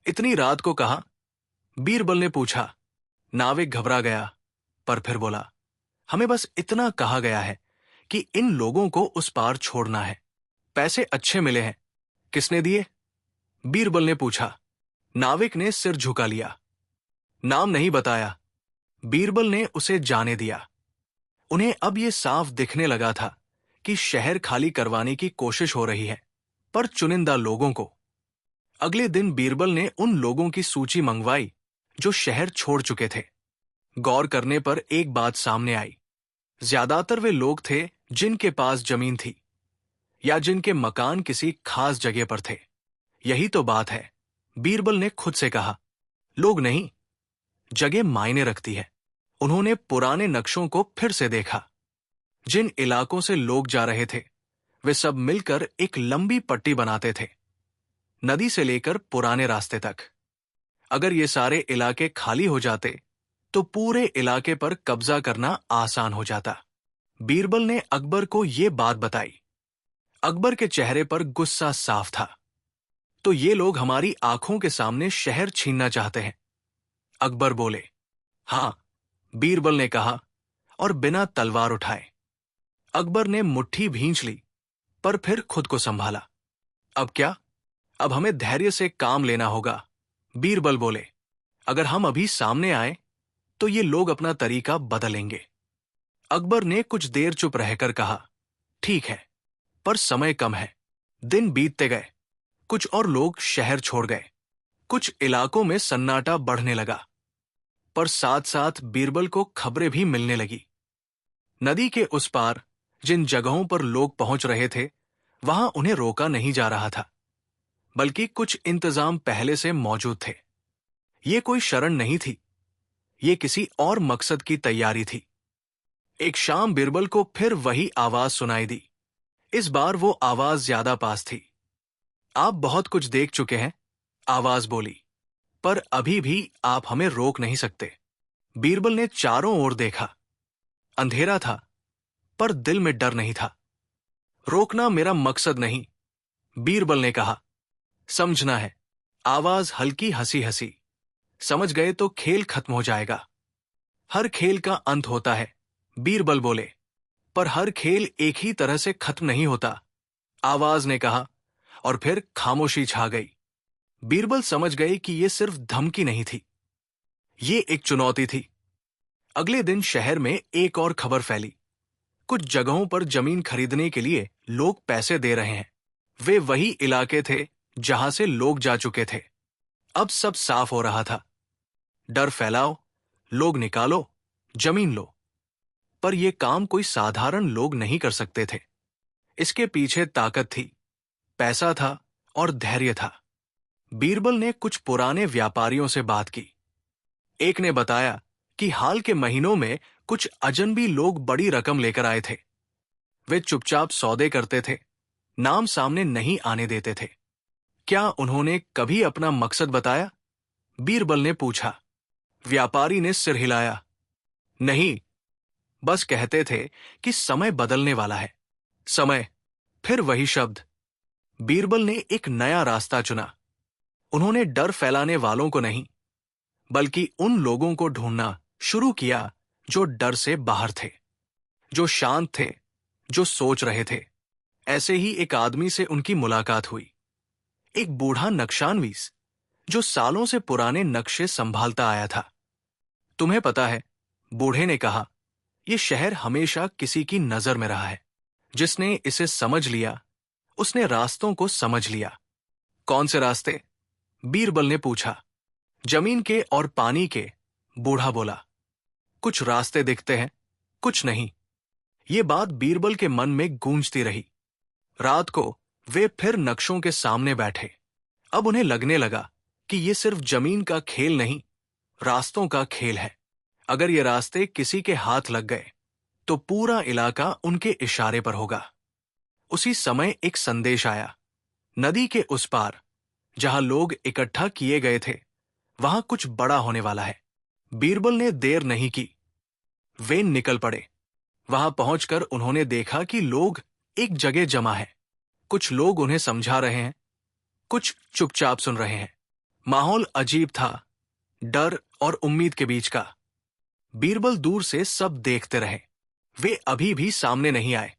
इतनी रात को कहा? बीरबल ने पूछा। नाविक घबरा गया, पर फिर बोला, हमें बस इतना कहा गया है कि इन लोगों को उस पार छोड़ना है। पैसे अच्छे मिले हैं। किसने दिए? बीरबल ने पूछा। नाविक ने सिर झुका लिया। नाम नहीं बताया। बीरबल ने उसे जाने दिया। उन्हें अब यह साफ दिखने लगा था कि शहर खाली करवाने की कोशिश हो रही है, पर चुनिंदा लोगों को। अगले दिन बीरबल ने उन लोगों की सूची मंगवाई जो शहर छोड़ चुके थे। गौर करने पर एक बात सामने आई। ज्यादातर वे लोग थे जिनके पास जमीन थी, या जिनके मकान किसी खास जगह पर थे। यही तो बात है, बीरबल ने खुद से कहा। लोग नहीं, जगह मायने रखती है। उन्होंने पुराने नक्शों को फिर से देखा। जिन इलाकों से लोग जा रहे थे, वे सब मिलकर एक लंबी पट्टी बनाते थे, नदी से लेकर पुराने रास्ते तक। अगर ये सारे इलाके खाली हो जाते, तो पूरे इलाके पर कब्जा करना आसान हो जाता। बीरबल ने अकबर को ये बात बताई। अकबर के चेहरे पर गुस्सा साफ था। तो ये लोग हमारी आंखों के सामने शहर छीनना चाहते हैं? अकबर बोले। हां, बीरबल ने कहा, और बिना तलवार उठाए। अकबर ने मुट्ठी भींच ली, पर फिर खुद को संभाला। अब क्या? अब हमें धैर्य से काम लेना होगा, बीरबल बोले। अगर हम अभी सामने आए, तो ये लोग अपना तरीका बदलेंगे। अकबर ने कुछ देर चुप रहकर कहा, ठीक है, पर समय कम है। दिन बीतते गए। कुछ और लोग शहर छोड़ गए। कुछ इलाकों में सन्नाटा बढ़ने लगा, पर साथ साथ बीरबल को खबरें भी मिलने लगी। नदी के उस पार जिन जगहों पर लोग पहुंच रहे थे, वहां उन्हें रोका नहीं जा रहा था, बल्कि कुछ इंतजाम पहले से मौजूद थे। ये कोई शरण नहीं थी, ये किसी और मकसद की तैयारी थी। एक शाम बीरबल को फिर वही आवाज सुनाई दी। इस बार वो आवाज ज्यादा पास थी। आप बहुत कुछ देख चुके हैं, आवाज बोली, पर अभी भी आप हमें रोक नहीं सकते। बीरबल ने चारों ओर देखा। अंधेरा था, पर दिल में डर नहीं था। रोकना मेरा मकसद नहीं, बीरबल ने कहा। समझना है। आवाज हल्की हंसी हंसी। समझ गए तो खेल खत्म हो जाएगा। हर खेल का अंत होता है, बीरबल बोले, पर हर खेल एक ही तरह से खत्म नहीं होता, आवाज ने कहा। और फिर खामोशी छा गई। बीरबल समझ गए कि यह सिर्फ धमकी नहीं थी, ये एक चुनौती थी। अगले दिन शहर में एक और खबर फैली। कुछ जगहों पर जमीन खरीदने के लिए लोग पैसे दे रहे हैं। वे वही इलाके थे जहां से लोग जा चुके थे। अब सब साफ हो रहा था। डर फैलाओ, लोग निकालो, जमीन लो। पर यह काम कोई साधारण लोग नहीं कर सकते थे। इसके पीछे ताकत थी, पैसा था और धैर्य था। बीरबल ने कुछ पुराने व्यापारियों से बात की। एक ने बताया कि हाल के महीनों में कुछ अजनबी लोग बड़ी रकम लेकर आए थे। वे चुपचाप सौदे करते थे, नाम सामने नहीं आने देते थे। क्या उन्होंने कभी अपना मकसद बताया? बीरबल ने पूछा। व्यापारी ने सिर हिलाया। नहीं, बस कहते थे कि समय बदलने वाला है। समय, फिर वही शब्द। बीरबल ने एक नया रास्ता चुना। उन्होंने डर फैलाने वालों को नहीं, बल्कि उन लोगों को ढूंढना शुरू किया जो डर से बाहर थे, जो शांत थे, जो सोच रहे थे। ऐसे ही एक आदमी से उनकी मुलाकात हुई। एक बूढ़ा नक्शानवीस, जो सालों से पुराने नक्शे संभालता आया था। तुम्हें पता है, बूढ़े ने कहा, यह शहर हमेशा किसी की नजर में रहा है। जिसने इसे समझ लिया, उसने रास्तों को समझ लिया। कौन से रास्ते? बीरबल ने पूछा। जमीन के और पानी के, बूढ़ा बोला। कुछ रास्ते दिखते हैं, कुछ नहीं। ये बात बीरबल के मन में गूंजती रही। रात को वे फिर नक्शों के सामने बैठे। अब उन्हें लगने लगा कि ये सिर्फ जमीन का खेल नहीं, रास्तों का खेल है। अगर ये रास्ते किसी के हाथ लग गए, तो पूरा इलाका उनके इशारे पर होगा। उसी समय एक संदेश आया। नदी के उस पार, जहां लोग इकट्ठा किए गए थे, वहां कुछ बड़ा होने वाला है। बीरबल ने देर नहीं की। वे निकल पड़े। वहां पहुंचकर उन्होंने देखा कि लोग एक जगह जमा है। कुछ लोग उन्हें समझा रहे हैं, कुछ चुपचाप सुन रहे हैं। माहौल अजीब था, डर और उम्मीद के बीच का। बीरबल दूर से सब देखते रहे। वे अभी भी सामने नहीं आए।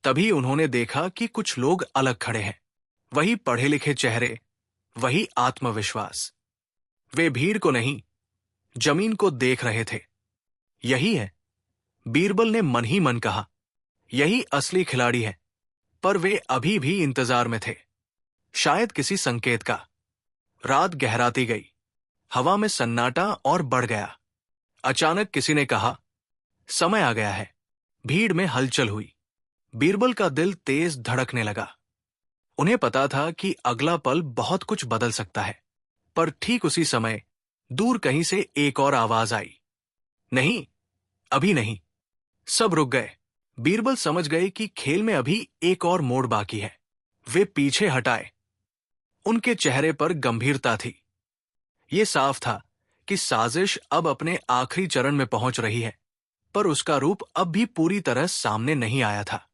तभी उन्होंने देखा कि कुछ लोग अलग खड़े हैं। वही पढ़े लिखे चेहरे, वही आत्मविश्वास। वे भीड़ को नहीं, जमीन को देख रहे थे। यही है, बीरबल ने मन ही मन कहा, यही असली खिलाड़ी है। पर वे अभी भी इंतजार में थे, शायद किसी संकेत का। रात गहराती गई। हवा में सन्नाटा और बढ़ गया। अचानक किसी ने कहा, समय आ गया है। भीड़ में हलचल हुई। बीरबल का दिल तेज धड़कने लगा। उन्हें पता था कि अगला पल बहुत कुछ बदल सकता है। पर ठीक उसी समय दूर कहीं से एक और आवाज आई। नहीं, अभी नहीं। सब रुक गए। बीरबल समझ गए कि खेल में अभी एक और मोड़ बाकी है। वे पीछे हटाए। उनके चेहरे पर गंभीरता थी। ये साफ था कि साजिश अब अपने आखिरी चरण में पहुंच रही है, पर उसका रूप अब भी पूरी तरह सामने नहीं आया था।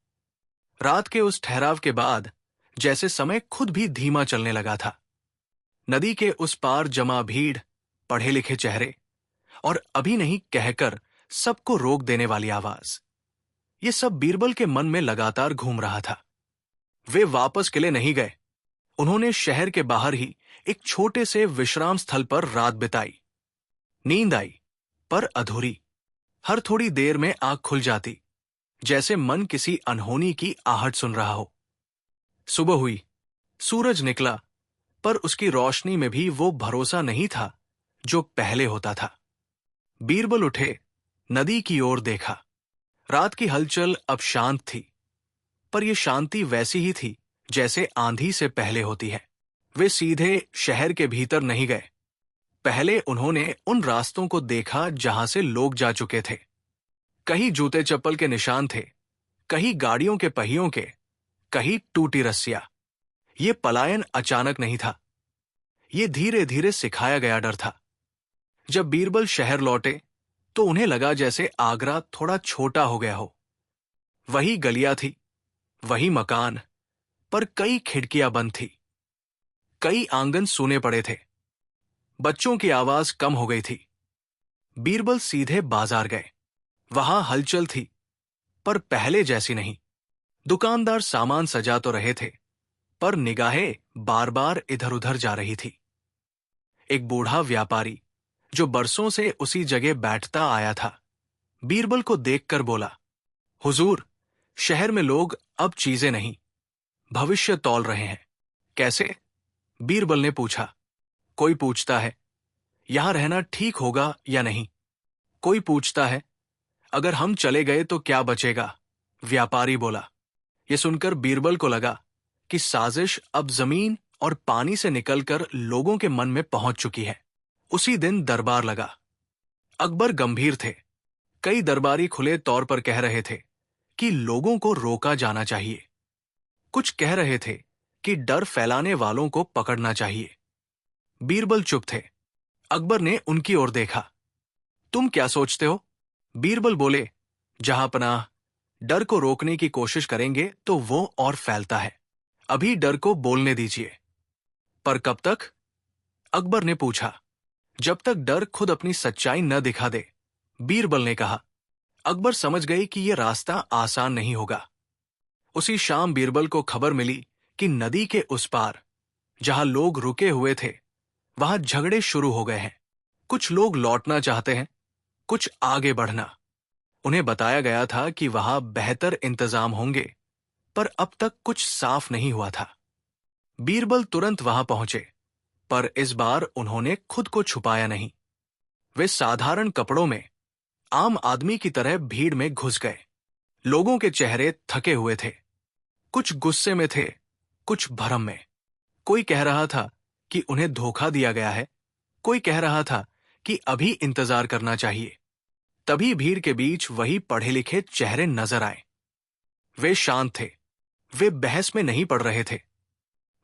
रात के उस ठहराव के बाद जैसे समय खुद भी धीमा चलने लगा था। नदी के उस पार जमा भीड़, पढ़े लिखे चेहरे और अभी नहीं कहकर सबको रोक देने वाली आवाज, ये सब बीरबल के मन में लगातार घूम रहा था। वे वापस किले नहीं गए। उन्होंने शहर के बाहर ही एक छोटे से विश्राम स्थल पर रात बिताई। नींद आई, पर अधूरी। हर थोड़ी देर में आंख खुल जाती, जैसे मन किसी अनहोनी की आहट सुन रहा हो। सुबह हुई। सूरज निकला, पर उसकी रोशनी में भी वो भरोसा नहीं था जो पहले होता था। बीरबल उठे, नदी की ओर देखा। रात की हलचल अब शांत थी, पर यह शांति वैसी ही थी जैसे आंधी से पहले होती है। वे सीधे शहर के भीतर नहीं गए। पहले उन्होंने उन रास्तों को देखा जहां से लोग जा चुके थे। कहीं जूते चप्पल के निशान थे, कहीं गाड़ियों के पहियों के, कहीं टूटी रस्सियां। ये पलायन अचानक नहीं था, ये धीरे धीरे सिखाया गया डर था। जब बीरबल शहर लौटे तो उन्हें लगा जैसे आगरा थोड़ा छोटा हो गया हो। वही गलियां थी, वही मकान, पर कई खिड़कियां बंद थी। कई आंगन सूने पड़े थे। बच्चों की आवाज कम हो गई थी। बीरबल सीधे बाजार गए। वहां हलचल थी, पर पहले जैसी नहीं। दुकानदार सामान सजा तो रहे थे, पर निगाहें बार बार इधर उधर जा रही थी। एक बूढ़ा व्यापारी जो बरसों से उसी जगह बैठता आया था, बीरबल को देखकर बोला, हुजूर, शहर में लोग अब चीजें नहीं, भविष्य तौल रहे हैं। कैसे? बीरबल ने पूछा। कोई पूछता है, यहां रहना ठीक होगा या नहीं। कोई पूछता है, अगर हम चले गए तो क्या बचेगा। व्यापारी बोला। यह सुनकर बीरबल को लगा कि साजिश अब जमीन और पानी से निकलकर लोगों के मन में पहुंच चुकी है। उसी दिन दरबार लगा। अकबर गंभीर थे। कई दरबारी खुले तौर पर कह रहे थे कि लोगों को रोका जाना चाहिए। कुछ कह रहे थे कि डर फैलाने वालों को पकड़ना चाहिए। बीरबल चुप थे। अकबर ने उनकी ओर देखा। तुम क्या सोचते हो? बीरबल बोले, जहांपनाह, डर को रोकने की कोशिश करेंगे तो वो और फैलता है। अभी डर को बोलने दीजिए। पर कब तक? अकबर ने पूछा। जब तक डर खुद अपनी सच्चाई न दिखा दे, बीरबल ने कहा। अकबर समझ गए कि यह रास्ता आसान नहीं होगा। उसी शाम बीरबल को खबर मिली कि नदी के उस पार, जहां लोग रुके हुए थे, वहां झगड़े शुरू हो गए हैं। कुछ लोग लौटना चाहते हैं, कुछ आगे बढ़ना। उन्हें बताया गया था कि वहां बेहतर इंतजाम होंगे, पर अब तक कुछ साफ नहीं हुआ था। बीरबल तुरंत वहां पहुंचे, पर इस बार उन्होंने खुद को छुपाया नहीं। वे साधारण कपड़ों में आम आदमी की तरह भीड़ में घुस गए। लोगों के चेहरे थके हुए थे। कुछ गुस्से में थे, कुछ भरम में। कोई कह रहा था कि उन्हें धोखा दिया गया है, कोई कह रहा था कि अभी इंतजार करना चाहिए। तभी भीड़ के बीच वही पढ़े लिखे चेहरे नजर आए। वे शांत थे, वे बहस में नहीं पड़ रहे थे,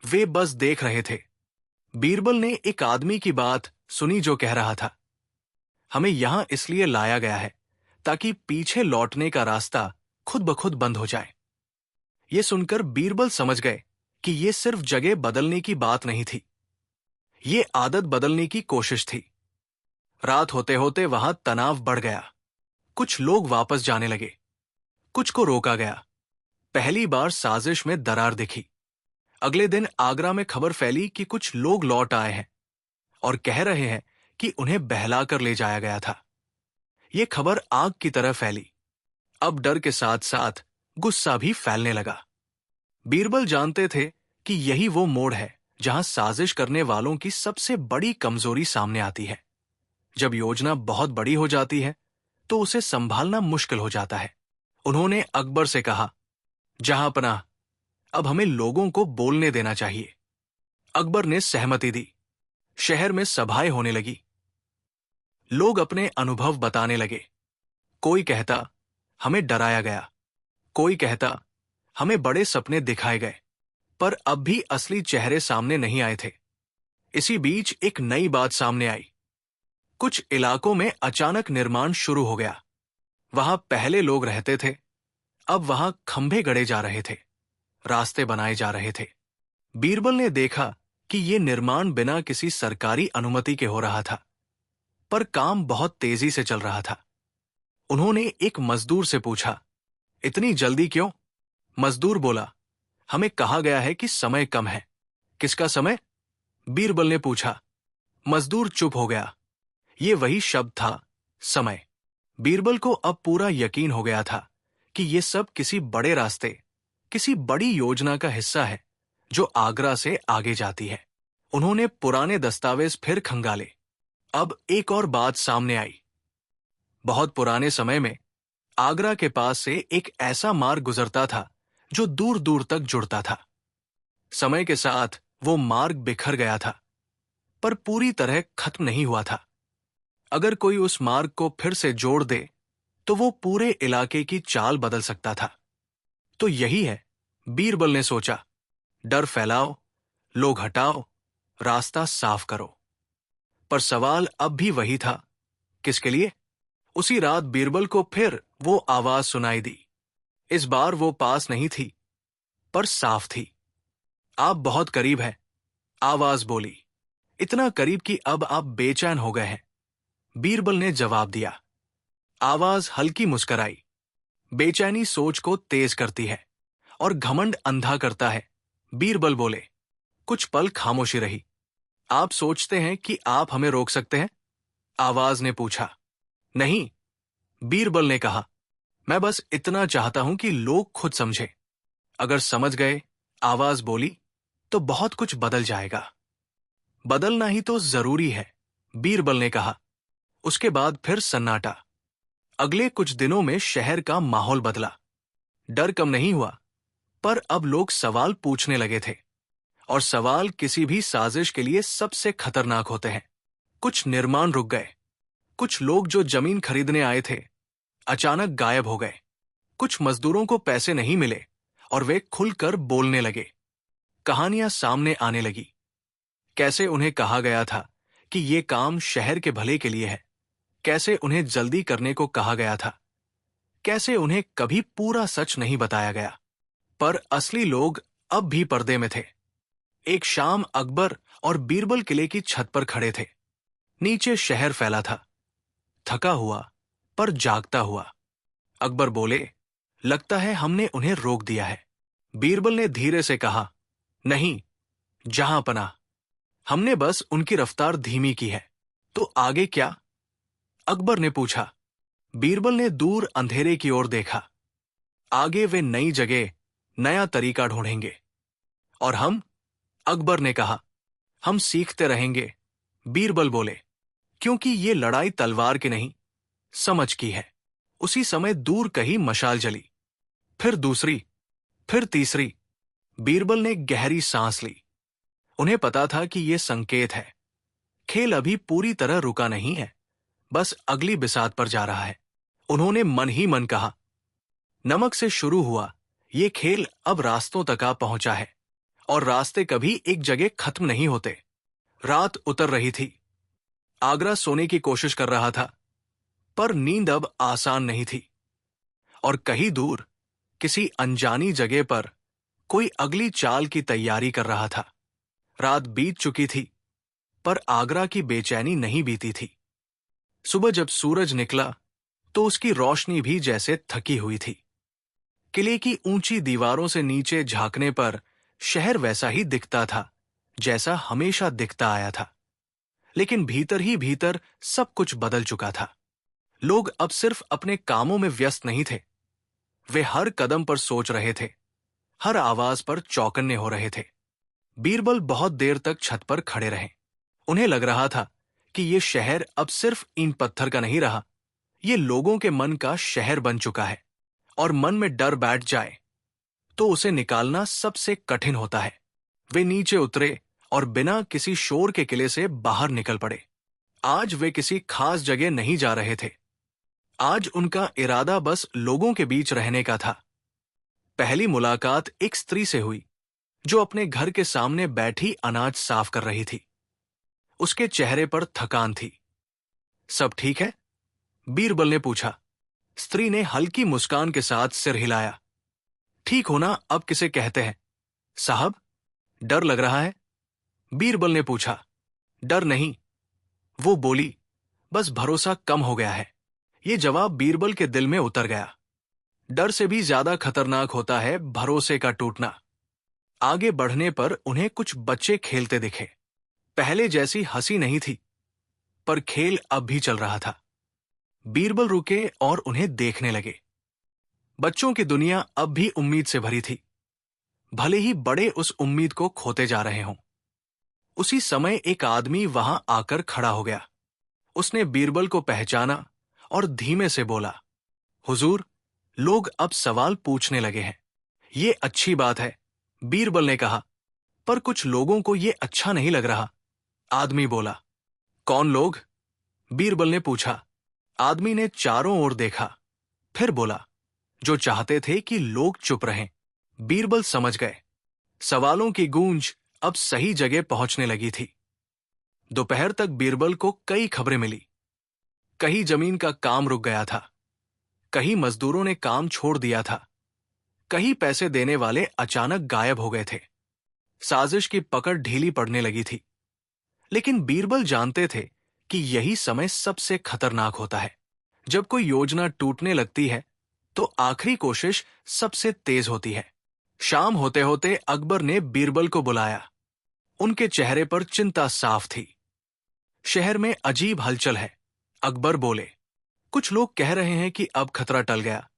वे बस देख रहे थे। बीरबल ने एक आदमी की बात सुनी जो कह रहा था, हमें यहां इसलिए लाया गया है ताकि पीछे लौटने का रास्ता खुद ब खुद बंद हो जाए। यह सुनकर बीरबल समझ गए कि यह सिर्फ जगह बदलने की बात नहीं थी, ये आदत बदलने की कोशिश थी। रात होते होते वहां तनाव बढ़ गया। कुछ लोग वापस जाने लगे, कुछ को रोका गया। पहली बार साजिश में दरार दिखी। अगले दिन आगरा में खबर फैली कि कुछ लोग लौट आए हैं और कह रहे हैं कि उन्हें बहलाकर ले जाया गया था। यह खबर आग की तरह फैली। अब डर के साथ साथ गुस्सा भी फैलने लगा। बीरबल जानते थे कि यही वो मोड़ है जहां साजिश करने वालों की सबसे बड़ी कमजोरी सामने आती है। जब योजना बहुत बड़ी हो जाती है तो उसे संभालना मुश्किल हो जाता है। उन्होंने अकबर से कहा, जहांपनाह, अब हमें लोगों को बोलने देना चाहिए। अकबर ने सहमति दी। शहर में सभाएं होने लगी। लोग अपने अनुभव बताने लगे। कोई कहता, हमें डराया गया। कोई कहता, हमें बड़े सपने दिखाए गए, पर अब भी असली चेहरे सामने नहीं आए थे। इसी बीच एक नई बात सामने आई। कुछ इलाकों में अचानक निर्माण शुरू हो गया। वहां पहले लोग रहते थे, अब वहां खंभे गड़े जा रहे थे, रास्ते बनाए जा रहे थे। बीरबल ने देखा कि यह निर्माण बिना किसी सरकारी अनुमति के हो रहा था, पर काम बहुत तेजी से चल रहा था। उन्होंने एक मजदूर से पूछा, इतनी जल्दी क्यों? मजदूर बोला, हमें कहा गया है कि समय कम है। किसका समय? बीरबल ने पूछा। मजदूर चुप हो गया। ये वही शब्द था, समय। बीरबल को अब पूरा यकीन हो गया था कि ये सब किसी बड़े रास्ते, किसी बड़ी योजना का हिस्सा है जो आगरा से आगे जाती है। उन्होंने पुराने दस्तावेज फिर खंगाले। अब एक और बात सामने आई। बहुत पुराने समय में आगरा के पास से एक ऐसा मार्ग गुजरता था जो दूर दूर तक जुड़ता था। समय के साथ वो मार्ग बिखर गया था, पर पूरी तरह खत्म नहीं हुआ था। अगर कोई उस मार्ग को फिर से जोड़ दे तो वो पूरे इलाके की चाल बदल सकता था। तो यही है बीरबल ने सोचा, डर फैलाओ, लोग हटाओ, रास्ता साफ करो। पर सवाल अब भी वही था, किसके लिए? उसी रात बीरबल को फिर वो आवाज सुनाई दी। इस बार वो पास नहीं थी, पर साफ थी। आप बहुत करीब हैं, आवाज बोली। इतना करीब कि अब आप बेचैन हो गए हैं, बीरबल ने जवाब दिया। आवाज हल्की मुस्कराई। बेचैनी सोच को तेज करती है और घमंड अंधा करता है, बीरबल बोले। कुछ पल खामोशी रही। आप सोचते हैं कि आप हमें रोक सकते हैं? आवाज ने पूछा। नहीं, बीरबल ने कहा, मैं बस इतना चाहता हूं कि लोग खुद समझें। अगर समझ गए, आवाज बोली, तो बहुत कुछ बदल जाएगा। बदलना ही तो जरूरी है, बीरबल ने कहा। उसके बाद फिर सन्नाटा। अगले कुछ दिनों में शहर का माहौल बदला। डर कम नहीं हुआ, पर अब लोग सवाल पूछने लगे थे, और सवाल किसी भी साजिश के लिए सबसे खतरनाक होते हैं। कुछ निर्माण रुक गए। कुछ लोग जो जमीन खरीदने आए थे, अचानक गायब हो गए। कुछ मजदूरों को पैसे नहीं मिले और वे खुलकर बोलने लगे। कहानियां सामने आने लगी। कैसे उन्हें कहा गया था कि ये काम शहर के भले के लिए है, कैसे उन्हें जल्दी करने को कहा गया था, कैसे उन्हें कभी पूरा सच नहीं बताया गया। पर असली लोग अब भी पर्दे में थे। एक शाम अकबर और बीरबल किले की छत पर खड़े थे। नीचे शहर फैला था, थका हुआ पर जागता हुआ। अकबर बोले, लगता है हमने उन्हें रोक दिया है। बीरबल ने धीरे से कहा, नहीं, जहां पनाह, हमने बस उनकी रफ्तार धीमी की है। तो आगे क्या? अकबर ने पूछा। बीरबल ने दूर अंधेरे की ओर देखा। आगे वे नई जगह, नया तरीका ढूंढेंगे। और हम? अकबर ने कहा, हम सीखते रहेंगे, बीरबल बोले, क्योंकि ये लड़ाई तलवार की नहीं, समझ की है। उसी समय दूर कहीं मशाल जली, फिर दूसरी, फिर तीसरी। बीरबल ने गहरी सांस ली। उन्हें पता था कि यह संकेत है। खेल अभी पूरी तरह रुका नहीं है, बस अगली बिसात पर जा रहा है। उन्होंने मन ही मन कहा, नमक से शुरू हुआ ये खेल अब रास्तों तक आ पहुंचा है, और रास्ते कभी एक जगह खत्म नहीं होते। रात उतर रही थी। आगरा सोने की कोशिश कर रहा था, पर नींद अब आसान नहीं थी। और कहीं दूर, किसी अनजानी जगह पर, कोई अगली चाल की तैयारी कर रहा था। रात बीत चुकी थी, पर आगरा की बेचैनी नहीं बीती थी। सुबह जब सूरज निकला, तो उसकी रोशनी भी जैसे थकी हुई थी। किले की ऊंची दीवारों से नीचे झांकने पर शहर वैसा ही दिखता था, जैसा हमेशा दिखता आया था। लेकिन भीतर ही भीतर सब कुछ बदल चुका था। लोग अब सिर्फ अपने कामों में व्यस्त नहीं थे। वे हर कदम पर सोच रहे थे, हर आवाज पर चौकन्ने हो रहे थे। बीरबल बहुत देर तक छत पर खड़े रहे। उन्हें लग रहा था कि ये शहर अब सिर्फ ईंट पत्थर का नहीं रहा, ये लोगों के मन का शहर बन चुका है। और मन में डर बैठ जाए, तो उसे निकालना सबसे कठिन होता है। वे नीचे उतरे और बिना किसी शोर के किले से बाहर निकल पड़े। आज वे किसी खास जगह नहीं जा रहे थे। आज उनका इरादा बस लोगों के बीच रहने का था। पहली मुलाकात एक स्त्री से हुई, जो अपने घर के सामने बैठी अनाज साफ कर रही थी। उसके चेहरे पर थकान थी। सब ठीक है? बीरबल ने पूछा। स्त्री ने हल्की मुस्कान के साथ सिर हिलाया। ठीक होना अब किसे कहते हैं, साहब? डर लग रहा है? बीरबल ने पूछा। डर नहीं, वो बोली, बस भरोसा कम हो गया है। ये जवाब बीरबल के दिल में उतर गया। डर से भी ज्यादा खतरनाक होता है भरोसे का टूटना। आगे बढ़ने पर उन्हें कुछ बच्चे खेलते दिखे। पहले जैसी हंसी नहीं थी, पर खेल अब भी चल रहा था। बीरबल रुके और उन्हें देखने लगे। बच्चों की दुनिया अब भी उम्मीद से भरी थी, भले ही बड़े उस उम्मीद को खोते जा रहे हों। उसी समय एक आदमी वहां आकर खड़ा हो गया। उसने बीरबल को पहचाना और धीमे से बोला, हुजूर, लोग अब सवाल पूछने लगे हैं। ये अच्छी बात है, बीरबल ने कहा, पर कुछ लोगों को ये अच्छा नहीं लग रहा। आदमी बोला। कौन लोग? बीरबल ने पूछा। आदमी ने चारों ओर देखा, फिर बोला, जो चाहते थे कि लोग चुप रहें। बीरबल समझ गए, सवालों की गूंज अब सही जगह पहुंचने लगी थी। दोपहर तक बीरबल को कई खबरें मिली। कहीं जमीन का काम रुक गया था, कहीं मजदूरों ने काम छोड़ दिया था, कहीं पैसे देने वाले अचानक गायब हो गए थे। साजिश की पकड़ ढीली पड़ने लगी थी। लेकिन बीरबल जानते थे कि यही समय सबसे खतरनाक होता है। जब कोई योजना टूटने लगती है तो आखिरी कोशिश सबसे तेज होती है। शाम होते होते अकबर ने बीरबल को बुलाया। उनके चेहरे पर चिंता साफ थी। शहर में अजीब हलचल है, अकबर बोले। कुछ लोग कह रहे हैं कि अब खतरा टल गया,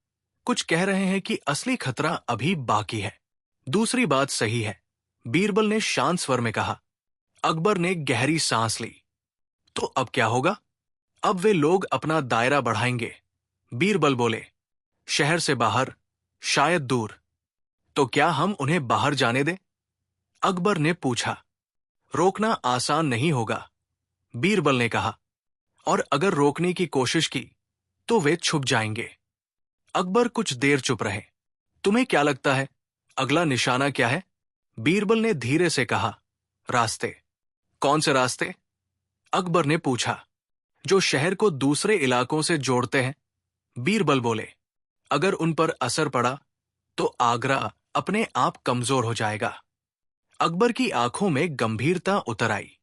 कुछ कह रहे हैं कि असली खतरा अभी बाकी है। दूसरी बात सही है, बीरबल ने शांत स्वर में कहा। अकबर ने गहरी सांस ली। तो अब क्या होगा? अब वे लोग अपना दायरा बढ़ाएंगे, बीरबल बोले। शहर से बाहर, शायद दूर। तो क्या हम उन्हें बाहर जाने दें? अकबर ने पूछा। रोकना आसान नहीं होगा, बीरबल ने कहा। और अगर रोकने की कोशिश की तो वे छुप जाएंगे। अकबर कुछ देर चुप रहे। तुम्हें क्या लगता है, अगला निशाना क्या है? बीरबल ने धीरे से कहा। रास्ते। कौन से रास्ते? अकबर ने पूछा। जो शहर को दूसरे इलाकों से जोड़ते हैं, बीरबल बोले। अगर उन पर असर पड़ा तो आगरा अपने आप कमजोर हो जाएगा। अकबर की आंखों में गंभीरता उतर आई।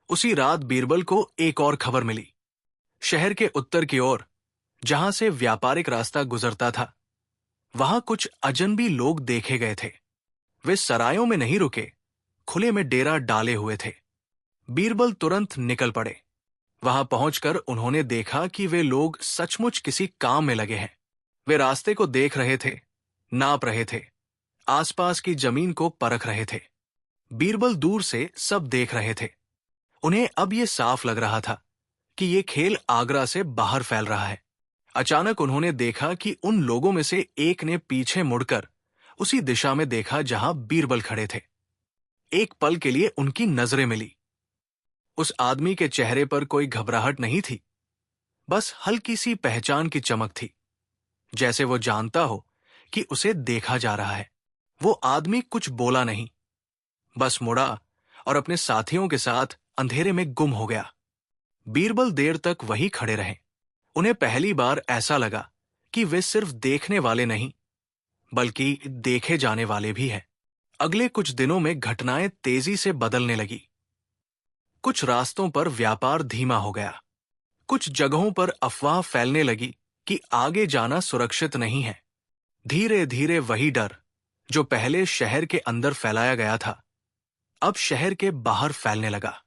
उसी रात बीरबल को एक और खबर मिली। शहर के उत्तर की ओर, जहां से व्यापारिक रास्ता गुजरता था, वहां कुछ अजनबी लोग देखे गए थे। वे सरायों में नहीं रुके, खुले में डेरा डाले हुए थे। बीरबल तुरंत निकल पड़े। वहां पहुंचकर उन्होंने देखा कि वे लोग सचमुच किसी काम में लगे हैं। वे रास्ते को देख रहे थे, नाप रहे थे, आसपास की जमीन को परख रहे थे। बीरबल दूर से सब देख रहे थे। उन्हें अब ये साफ लग रहा था कि ये खेल आगरा से बाहर फैल रहा है। अचानक उन्होंने देखा कि उन लोगों में से एक ने पीछे मुड़कर उसी दिशा में देखा जहां बीरबल खड़े थे। एक पल के लिए उनकी नजरें मिली। उस आदमी के चेहरे पर कोई घबराहट नहीं थी, बस हल्की सी पहचान की चमक थी, जैसे वो जानता हो कि उसे देखा जा रहा है। वो आदमी कुछ बोला नहीं, बस मुड़ा और अपने साथियों के साथ अंधेरे में गुम हो गया। बीरबल देर तक वहीं खड़े रहे। उन्हें पहली बार ऐसा लगा कि वे सिर्फ देखने वाले नहीं, बल्कि देखे जाने वाले भी हैं। अगले कुछ दिनों में घटनाएं तेजी से बदलने लगी। कुछ रास्तों पर व्यापार धीमा हो गया। कुछ जगहों पर अफवाह फैलने लगी कि आगे जाना सुरक्षित नहीं है। धीरे धीरे वही डर जो पहले शहर के अंदर फैलाया गया था, अब शहर के बाहर फैलने लगा।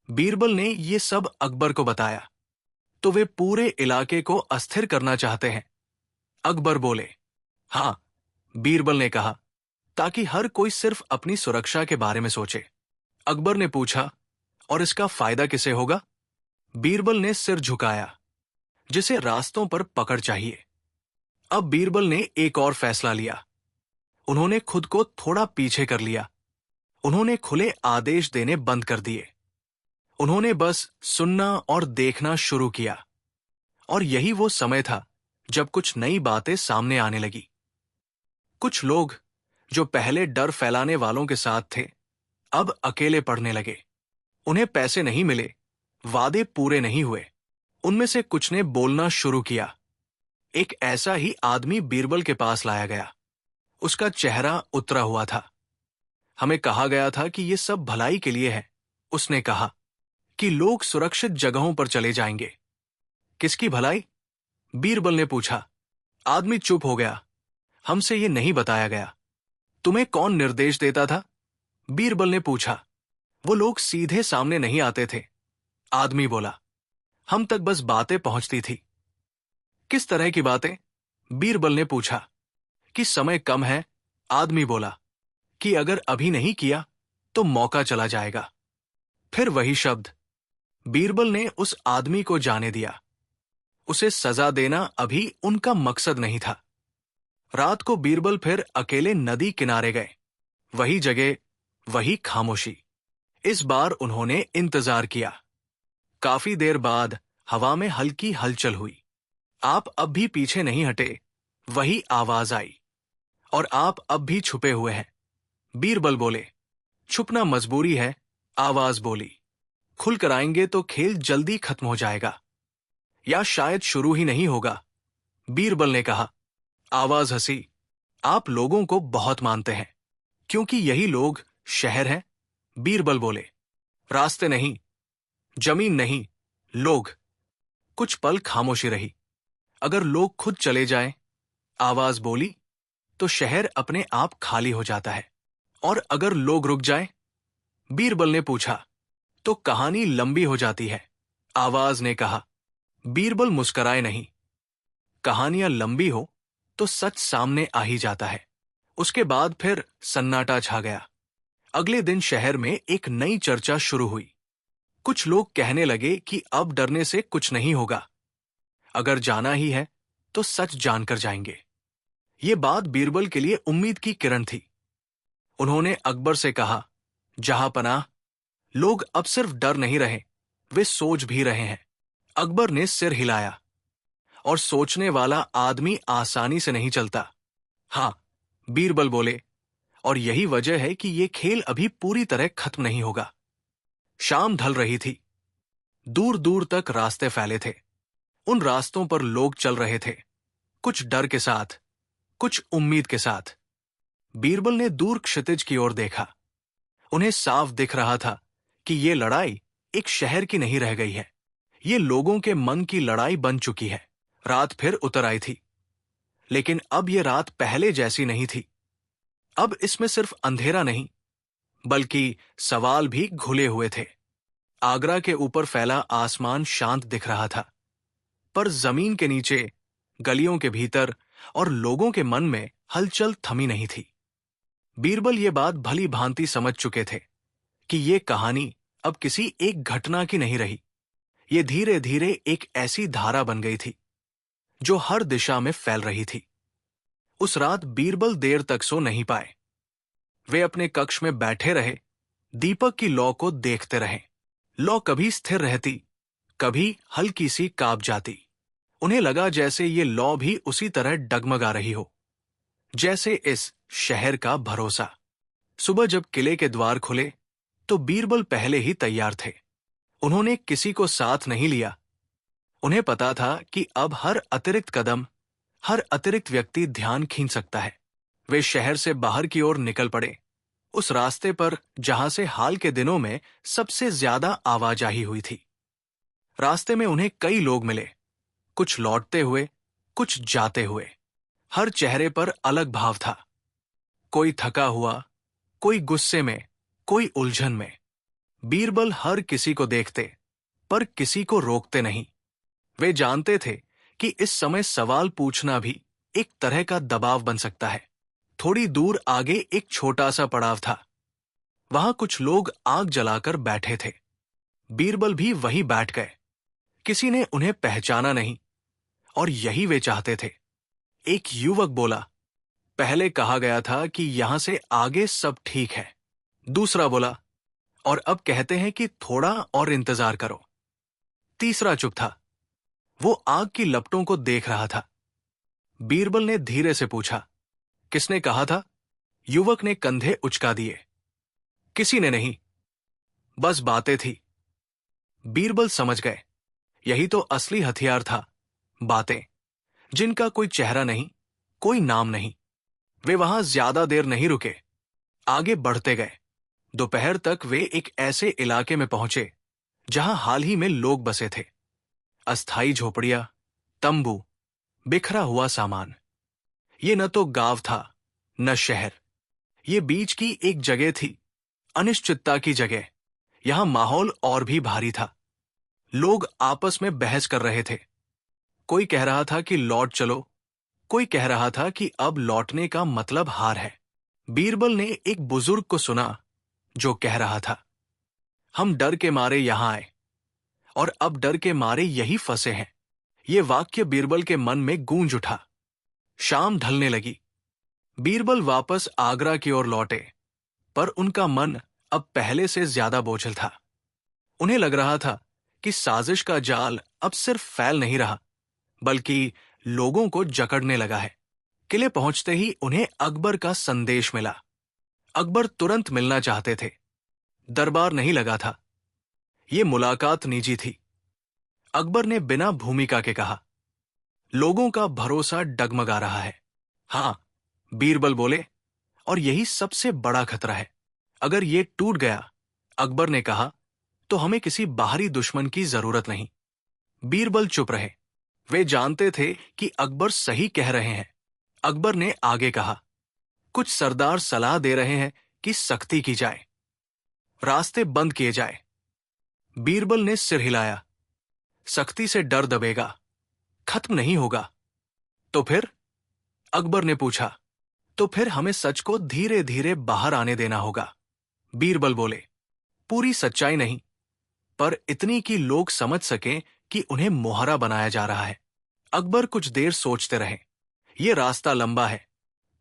बीरबल ने ये सब अकबर को बताया तो वे पूरे इलाके को अस्थिर करना चाहते हैं, अकबर बोले। हां, बीरबल ने कहा, ताकि हर कोई सिर्फ अपनी सुरक्षा के बारे में सोचे। अकबर ने पूछा, और इसका फायदा किसे होगा? बीरबल ने सिर झुकाया, जिसे रास्तों पर पकड़ चाहिए। अब बीरबल ने एक और फैसला लिया। उन्होंने खुद को थोड़ा पीछे कर लिया। उन्होंने खुले आदेश देने बंद कर दिए। उन्होंने बस सुनना और देखना शुरू किया। और यही वो समय था जब कुछ नई बातें सामने आने लगी। कुछ लोग जो पहले डर फैलाने वालों के साथ थे, अब अकेले पड़ने लगे। उन्हें पैसे नहीं मिले, वादे पूरे नहीं हुए। उनमें से कुछ ने बोलना शुरू किया। एक ऐसा ही आदमी बीरबल के पास लाया गया। उसका चेहरा उतरा हुआ था। हमें कहा गया था कि ये सब भलाई के लिए है, उसने कहा, कि लोग सुरक्षित जगहों पर चले जाएंगे। किसकी भलाई? बीरबल ने पूछा। आदमी चुप हो गया। हमसे ये नहीं बताया गया। तुम्हें कौन निर्देश देता था? बीरबल ने पूछा। वो लोग सीधे सामने नहीं आते थे, आदमी बोला। हम तक बस बातें पहुंचती थी। किस तरह की बातें? बीरबल ने पूछा। कि समय कम है, आदमी बोला। कि अगर अभी नहीं किया तो मौका चला जाएगा। फिर वही शब्द। बीरबल ने उस आदमी को जाने दिया। उसे सजा देना अभी उनका मकसद नहीं था। रात को बीरबल फिर अकेले नदी किनारे गए। वही जगह, वही खामोशी। इस बार उन्होंने इंतजार किया। काफी देर बाद हवा में हल्की हलचल हुई। आप अब भी पीछे नहीं हटे, वही आवाज आई। और आप अब भी छुपे हुए हैं। बीरबल बोले, छुपना मजबूरी है। आवाज बोली, खुलकर आएंगे तो खेल जल्दी खत्म हो जाएगा, या शायद शुरू ही नहीं होगा। बीरबल ने कहा। आवाज हंसी, आप लोगों को बहुत मानते हैं, क्योंकि यही लोग शहर हैं। बीरबल बोले, रास्ते नहीं, जमीन नहीं, लोग। कुछ पल खामोशी रही। अगर लोग खुद चले जाएं, आवाज बोली, तो शहर अपने आप खाली हो जाता है। और अगर लोग रुक जाएं, बीरबल ने पूछा, तो कहानी लंबी हो जाती है। आवाज ने कहा। बीरबल मुस्कराए नहीं। कहानियां लंबी हो तो सच सामने आ ही जाता है। उसके बाद फिर सन्नाटा छा गया। अगले दिन शहर में एक नई चर्चा शुरू हुई। कुछ लोग कहने लगे कि अब डरने से कुछ नहीं होगा। अगर जाना ही है तो सच जानकर जाएंगे। ये बात बीरबल के लिए उम्मीद की किरण थी। उन्होंने अकबर से कहा, जहांपनाह, लोग अब सिर्फ डर नहीं रहे, वे सोच भी रहे हैं। अकबर ने सिर हिलाया। और सोचने वाला आदमी आसानी से नहीं चलता। हाँ, बीरबल बोले, और यही वजह है कि ये खेल अभी पूरी तरह खत्म नहीं होगा। शाम ढल रही थी। दूर दूर तक रास्ते फैले थे। उन रास्तों पर लोग चल रहे थे, कुछ डर के साथ, कुछ उम्मीद के साथ। बीरबल ने दूर क्षितिज की ओर देखा। उन्हें साफ दिख रहा था कि ये लड़ाई एक शहर की नहीं रह गई है, ये लोगों के मन की लड़ाई बन चुकी है। रात फिर उतर आई थी, लेकिन अब ये रात पहले जैसी नहीं थी। अब इसमें सिर्फ अंधेरा नहीं, बल्कि सवाल भी घुले हुए थे। आगरा के ऊपर फैला आसमान शांत दिख रहा था, पर जमीन के नीचे, गलियों के भीतर और लोगों के मन में हलचल थमी नहीं थी। बीरबल ये बात भली भांति समझ चुके थे कि ये कहानी अब किसी एक घटना की नहीं रही। ये धीरे धीरे एक ऐसी धारा बन गई थी जो हर दिशा में फैल रही थी। उस रात बीरबल देर तक सो नहीं पाए। वे अपने कक्ष में बैठे रहे, दीपक की लौ को देखते रहे। लौ कभी स्थिर रहती, कभी हल्की सी कांप जाती। उन्हें लगा जैसे ये लौ भी उसी तरह डगमगा रही हो, जैसे इस शहर का भरोसा। सुबह जब किले के द्वार खुले तो बीरबल पहले ही तैयार थे। उन्होंने किसी को साथ नहीं लिया। उन्हें पता था कि अब हर अतिरिक्त कदम, हर अतिरिक्त व्यक्ति ध्यान खींच सकता है। वे शहर से बाहर की ओर निकल पड़े, उस रास्ते पर जहां से हाल के दिनों में सबसे ज्यादा आवाजाही हुई थी। रास्ते में उन्हें कई लोग मिले, कुछ लौटते हुए, कुछ जाते हुए। हर चेहरे पर अलग भाव था। कोई थका हुआ, कोई गुस्से में, कोई उलझन में। बीरबल हर किसी को देखते, पर किसी को रोकते नहीं। वे जानते थे कि इस समय सवाल पूछना भी एक तरह का दबाव बन सकता है। थोड़ी दूर आगे एक छोटा सा पड़ाव था। वहां कुछ लोग आग जलाकर बैठे थे। बीरबल भी वहीं बैठ गए। किसी ने उन्हें पहचाना नहीं, और यही वे चाहते थे। एक युवक बोला, पहले कहा गया था कि यहां से आगे सब ठीक है। दूसरा बोला, और अब कहते हैं कि थोड़ा और इंतजार करो। तीसरा चुप था। वो आग की लपटों को देख रहा था। बीरबल ने धीरे से पूछा, किसने कहा था? युवक ने कंधे उचका दिए। किसी ने नहीं, बस बातें थी। बीरबल समझ गए, यही तो असली हथियार था, बातें, जिनका कोई चेहरा नहीं, कोई नाम नहीं। वे वहां ज्यादा देर नहीं रुके, आगे बढ़ते गए। दोपहर तक वे एक ऐसे इलाके में पहुंचे जहां हाल ही में लोग बसे थे। अस्थाई झोपड़ियां, तंबू, बिखरा हुआ सामान। ये न तो गांव था, न शहर। ये बीच की एक जगह थी, अनिश्चितता की जगह। यहां माहौल और भी भारी था। लोग आपस में बहस कर रहे थे। कोई कह रहा था कि लौट चलो, कोई कह रहा था कि अब लौटने का मतलब हार है। बीरबल ने एक बुजुर्ग को सुना जो कह रहा था, हम डर के मारे यहां आए, और अब डर के मारे यही फंसे हैं। ये वाक्य बीरबल के मन में गूंज उठा। शाम ढलने लगी। बीरबल वापस आगरा की ओर लौटे, पर उनका मन अब पहले से ज्यादा बोझिल था। उन्हें लग रहा था कि साजिश का जाल अब सिर्फ फैल नहीं रहा, बल्कि लोगों को जकड़ने लगा है। किले पहुंचते ही उन्हें अकबर का संदेश मिला। अकबर तुरंत मिलना चाहते थे। दरबार नहीं लगा था, ये मुलाकात निजी थी। अकबर ने बिना भूमिका के कहा, लोगों का भरोसा डगमगा रहा है। हां, बीरबल बोले, और यही सबसे बड़ा खतरा है। अगर ये टूट गया, अकबर ने कहा, तो हमें किसी बाहरी दुश्मन की जरूरत नहीं। बीरबल चुप रहे। वे जानते थे कि अकबर सही कह रहे हैं। अकबर ने आगे कहा, कुछ सरदार सलाह दे रहे हैं कि सख्ती की जाए, रास्ते बंद किए जाए। बीरबल ने सिर हिलाया। सख्ती से डर दबेगा, खत्म नहीं होगा। तो फिर? अकबर ने पूछा। तो फिर हमें सच को धीरे धीरे बाहर आने देना होगा। बीरबल बोले, पूरी सच्चाई नहीं, पर इतनी कि लोग समझ सकें कि उन्हें मोहरा बनाया जा रहा है। अकबर कुछ देर सोचते रहे। ये रास्ता लंबा है,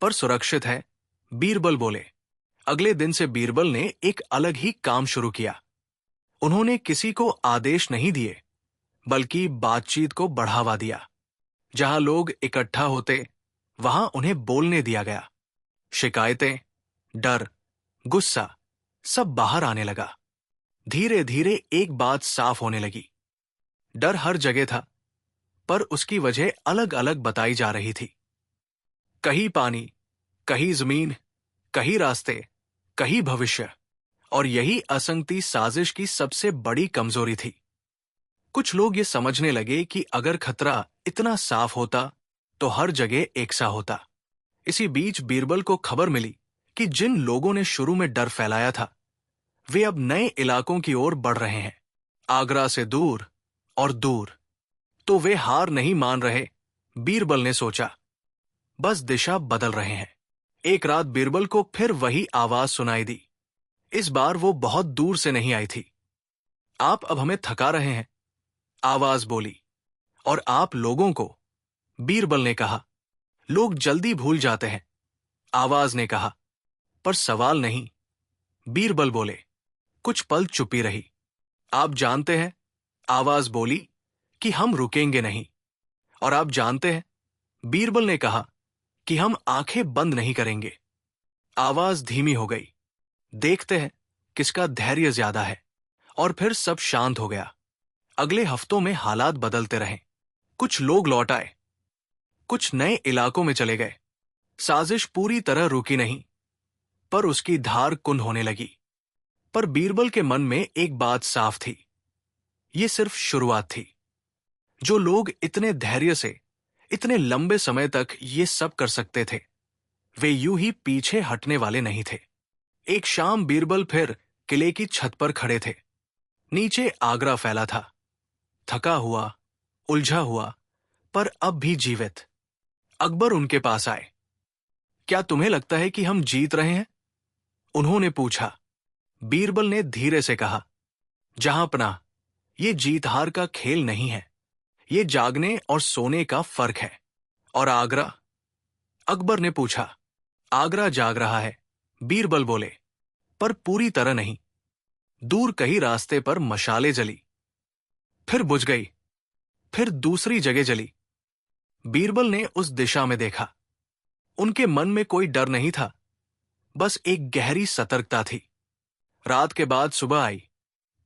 पर सुरक्षित है, बीरबल बोले। अगले दिन से बीरबल ने एक अलग ही काम शुरू किया। उन्होंने किसी को आदेश नहीं दिए, बल्कि बातचीत को बढ़ावा दिया। जहां लोग इकट्ठा होते, वहां उन्हें बोलने दिया गया। शिकायतें, डर, गुस्सा सब बाहर आने लगा। धीरे धीरे एक बात साफ होने लगी। डर हर जगह था, पर उसकी वजह अलग अलग बताई जा रही थी। कहीं पानी, कहीं जमीन, कहीं रास्ते, कहीं भविष्य, और यही असंगति साजिश की सबसे बड़ी कमजोरी थी। कुछ लोग ये समझने लगे कि अगर खतरा इतना साफ होता तो हर जगह एक सा होता। इसी बीच बीरबल को खबर मिली कि जिन लोगों ने शुरू में डर फैलाया था, वे अब नए इलाकों की ओर बढ़ रहे हैं, आगरा से दूर और दूर। तो वे हार नहीं मान रहे, बीरबल ने सोचा, बस दिशा बदल रहे हैं। एक रात बीरबल को फिर वही आवाज सुनाई दी। इस बार वो बहुत दूर से नहीं आई थी। आप अब हमें थका रहे हैं, आवाज बोली। और आप लोगों को, बीरबल ने कहा। लोग जल्दी भूल जाते हैं, आवाज ने कहा। पर सवाल नहीं, बीरबल बोले। कुछ पल चुपी रही। आप जानते हैं, आवाज बोली, कि हम रुकेंगे नहीं। और आप जानते हैं, बीरबल ने कहा, कि हम आंखें बंद नहीं करेंगे। आवाज धीमी हो गई। देखते हैं किसका धैर्य ज्यादा है। और फिर सब शांत हो गया। अगले हफ्तों में हालात बदलते रहे। कुछ लोग लौट आए, कुछ नए इलाकों में चले गए। साजिश पूरी तरह रुकी नहीं, पर उसकी धार कुंद होने लगी। पर बीरबल के मन में एक बात साफ थी, ये सिर्फ शुरुआत थी। जो लोग इतने धैर्य से, इतने लंबे समय तक ये सब कर सकते थे, वे यूं ही पीछे हटने वाले नहीं थे। एक शाम बीरबल फिर किले की छत पर खड़े थे। नीचे आगरा फैला था, थका हुआ, उलझा हुआ, पर अब भी जीवित। अकबर उनके पास आए। क्या तुम्हें लगता है कि हम जीत रहे हैं? उन्होंने पूछा। बीरबल ने धीरे से कहा, जहांपनाह, ये जीत हार का खेल नहीं है, ये जागने और सोने का फर्क है। और आगरा? अकबर ने पूछा। आगरा जाग रहा है, बीरबल बोले, पर पूरी तरह नहीं। दूर कहीं रास्ते पर मशालें जली, फिर बुझ गई, फिर दूसरी जगह जली। बीरबल ने उस दिशा में देखा। उनके मन में कोई डर नहीं था, बस एक गहरी सतर्कता थी। रात के बाद सुबह आई,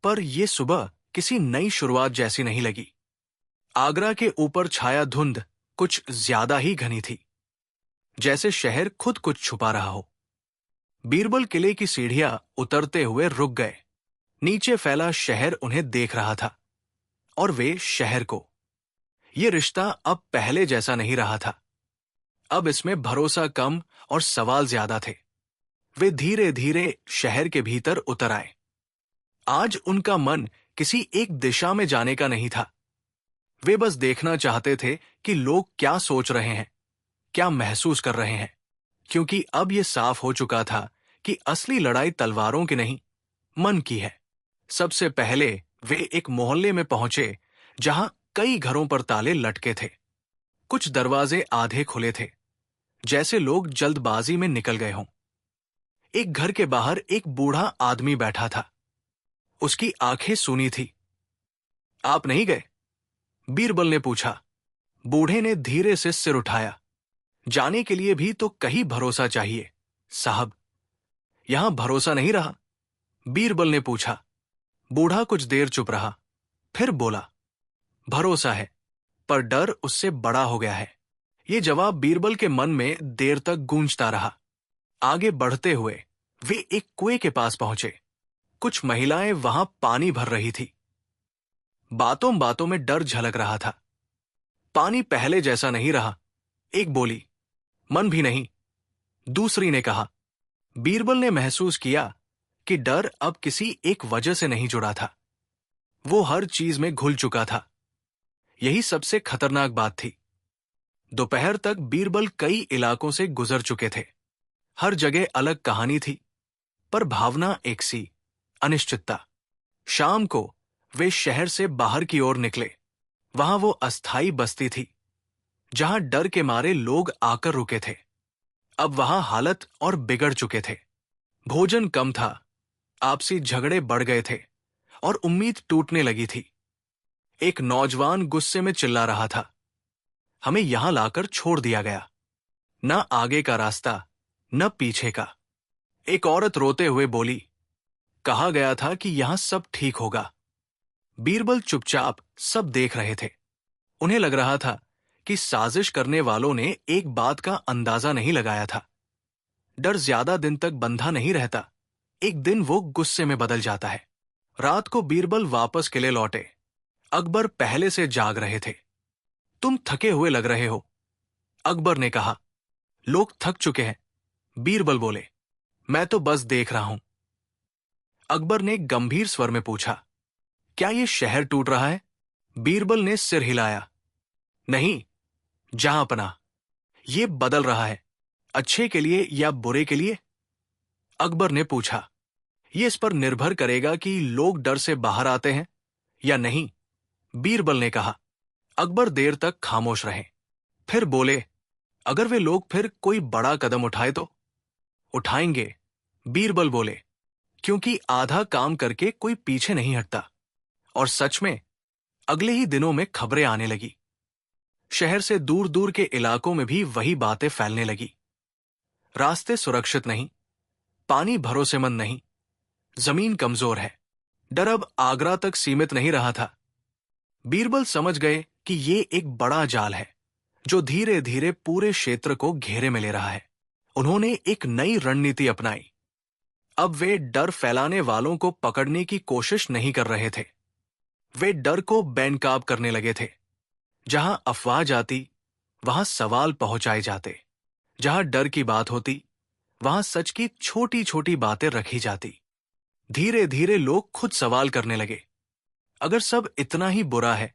पर यह सुबह किसी नई शुरुआत जैसी नहीं लगी। आगरा के ऊपर छाया धुंध कुछ ज्यादा ही घनी थी, जैसे शहर खुद कुछ छुपा रहा हो। बीरबल किले की सीढ़ियां उतरते हुए रुक गए। नीचे फैला शहर उन्हें देख रहा था, और वे शहर को। ये रिश्ता अब पहले जैसा नहीं रहा था। अब इसमें भरोसा कम और सवाल ज्यादा थे। वे धीरे धीरे शहर के भीतर उतर आए। आज उनका मन किसी एक दिशा में जाने का नहीं था। वे बस देखना चाहते थे कि लोग क्या सोच रहे हैं, क्या महसूस कर रहे हैं। क्योंकि अब यह साफ हो चुका था कि असली लड़ाई तलवारों की नहीं, मन की है। सबसे पहले वे एक मोहल्ले में पहुंचे, जहां कई घरों पर ताले लटके थे। कुछ दरवाजे आधे खुले थे, जैसे लोग जल्दबाजी में निकल गए हों। एक घर के बाहर एक बूढ़ा आदमी बैठा था। उसकी आंखें सूनी थी। आप नहीं गए? बीरबल ने पूछा। बूढ़े ने धीरे से सिर उठाया। जाने के लिए भी तो कहीं भरोसा चाहिए। साहब, यहां भरोसा नहीं रहा? बीरबल ने पूछा। बूढ़ा कुछ देर चुप रहा, फिर बोला, भरोसा है, पर डर उससे बड़ा हो गया है। ये जवाब बीरबल के मन में देर तक गूंजता रहा। आगे बढ़ते हुए वे एक कुएं के पास पहुंचे। कुछ महिलाएं वहां पानी भर रही थी। बातों बातों में डर झलक रहा था। पानी पहले जैसा नहीं रहा, एक बोली। मन भी नहीं, दूसरी ने कहा। बीरबल ने महसूस किया कि डर अब किसी एक वजह से नहीं जुड़ा था, वो हर चीज में घुल चुका था। यही सबसे खतरनाक बात थी। दोपहर तक बीरबल कई इलाकों से गुजर चुके थे। हर जगह अलग कहानी थी, पर भावना एक सी, अनिश्चितता। शाम को वे शहर से बाहर की ओर निकले। वहां वो अस्थाई बस्ती थी, जहां डर के मारे लोग आकर रुके थे। अब वहां हालत और बिगड़ चुके थे। भोजन कम था, आपसी झगड़े बढ़ गए थे और उम्मीद टूटने लगी थी। एक नौजवान गुस्से में चिल्ला रहा था, हमें यहां लाकर छोड़ दिया गया, न आगे का रास्ता न पीछे का। एक औरत रोते हुए बोली, कहा गया था कि यहां सब ठीक होगा। बीरबल चुपचाप सब देख रहे थे। उन्हें लग रहा था कि साजिश करने वालों ने एक बात का अंदाजा नहीं लगाया था। डर ज्यादा दिन तक बंधा नहीं रहता, एक दिन वो गुस्से में बदल जाता है। रात को बीरबल वापस किले लौटे। अकबर पहले से जाग रहे थे। तुम थके हुए लग रहे हो, अकबर ने कहा। लोग थक चुके हैं, बीरबल बोले। मैं तो बस देख रहा हूं। अकबर ने गंभीर स्वर में पूछा, क्या ये शहर टूट रहा है? बीरबल ने सिर हिलाया। नहीं, जहांपनाह, ये बदल रहा है, अच्छे के लिए या बुरे के लिए? अकबर ने पूछा। ये इस पर निर्भर करेगा कि लोग डर से बाहर आते हैं या नहीं, बीरबल ने कहा। अकबर देर तक खामोश रहे, फिर बोले, अगर वे लोग फिर कोई बड़ा कदम उठाए तो? उठाएंगे, बीरबल बोले, क्योंकि आधा काम करके कोई पीछे नहीं हटता। और सच में अगले ही दिनों में खबरें आने लगी। शहर से दूर दूर के इलाकों में भी वही बातें फैलने लगी। रास्ते सुरक्षित नहीं, पानी भरोसेमंद नहीं, जमीन कमजोर है। डर अब आगरा तक सीमित नहीं रहा था। बीरबल समझ गए कि ये एक बड़ा जाल है, जो धीरे धीरे पूरे क्षेत्र को घेरे में ले रहा है। उन्होंने एक नई रणनीति अपनाई। अब वे डर फैलाने वालों को पकड़ने की कोशिश नहीं कर रहे थे। वे डर को बेनकाब करने लगे थे। जहां अफवाह जाती, वहां सवाल पहुंचाए जाते। जहां डर की बात होती, वहां सच की छोटी छोटी बातें रखी जाती। धीरे धीरे लोग खुद सवाल करने लगे, अगर सब इतना ही बुरा है,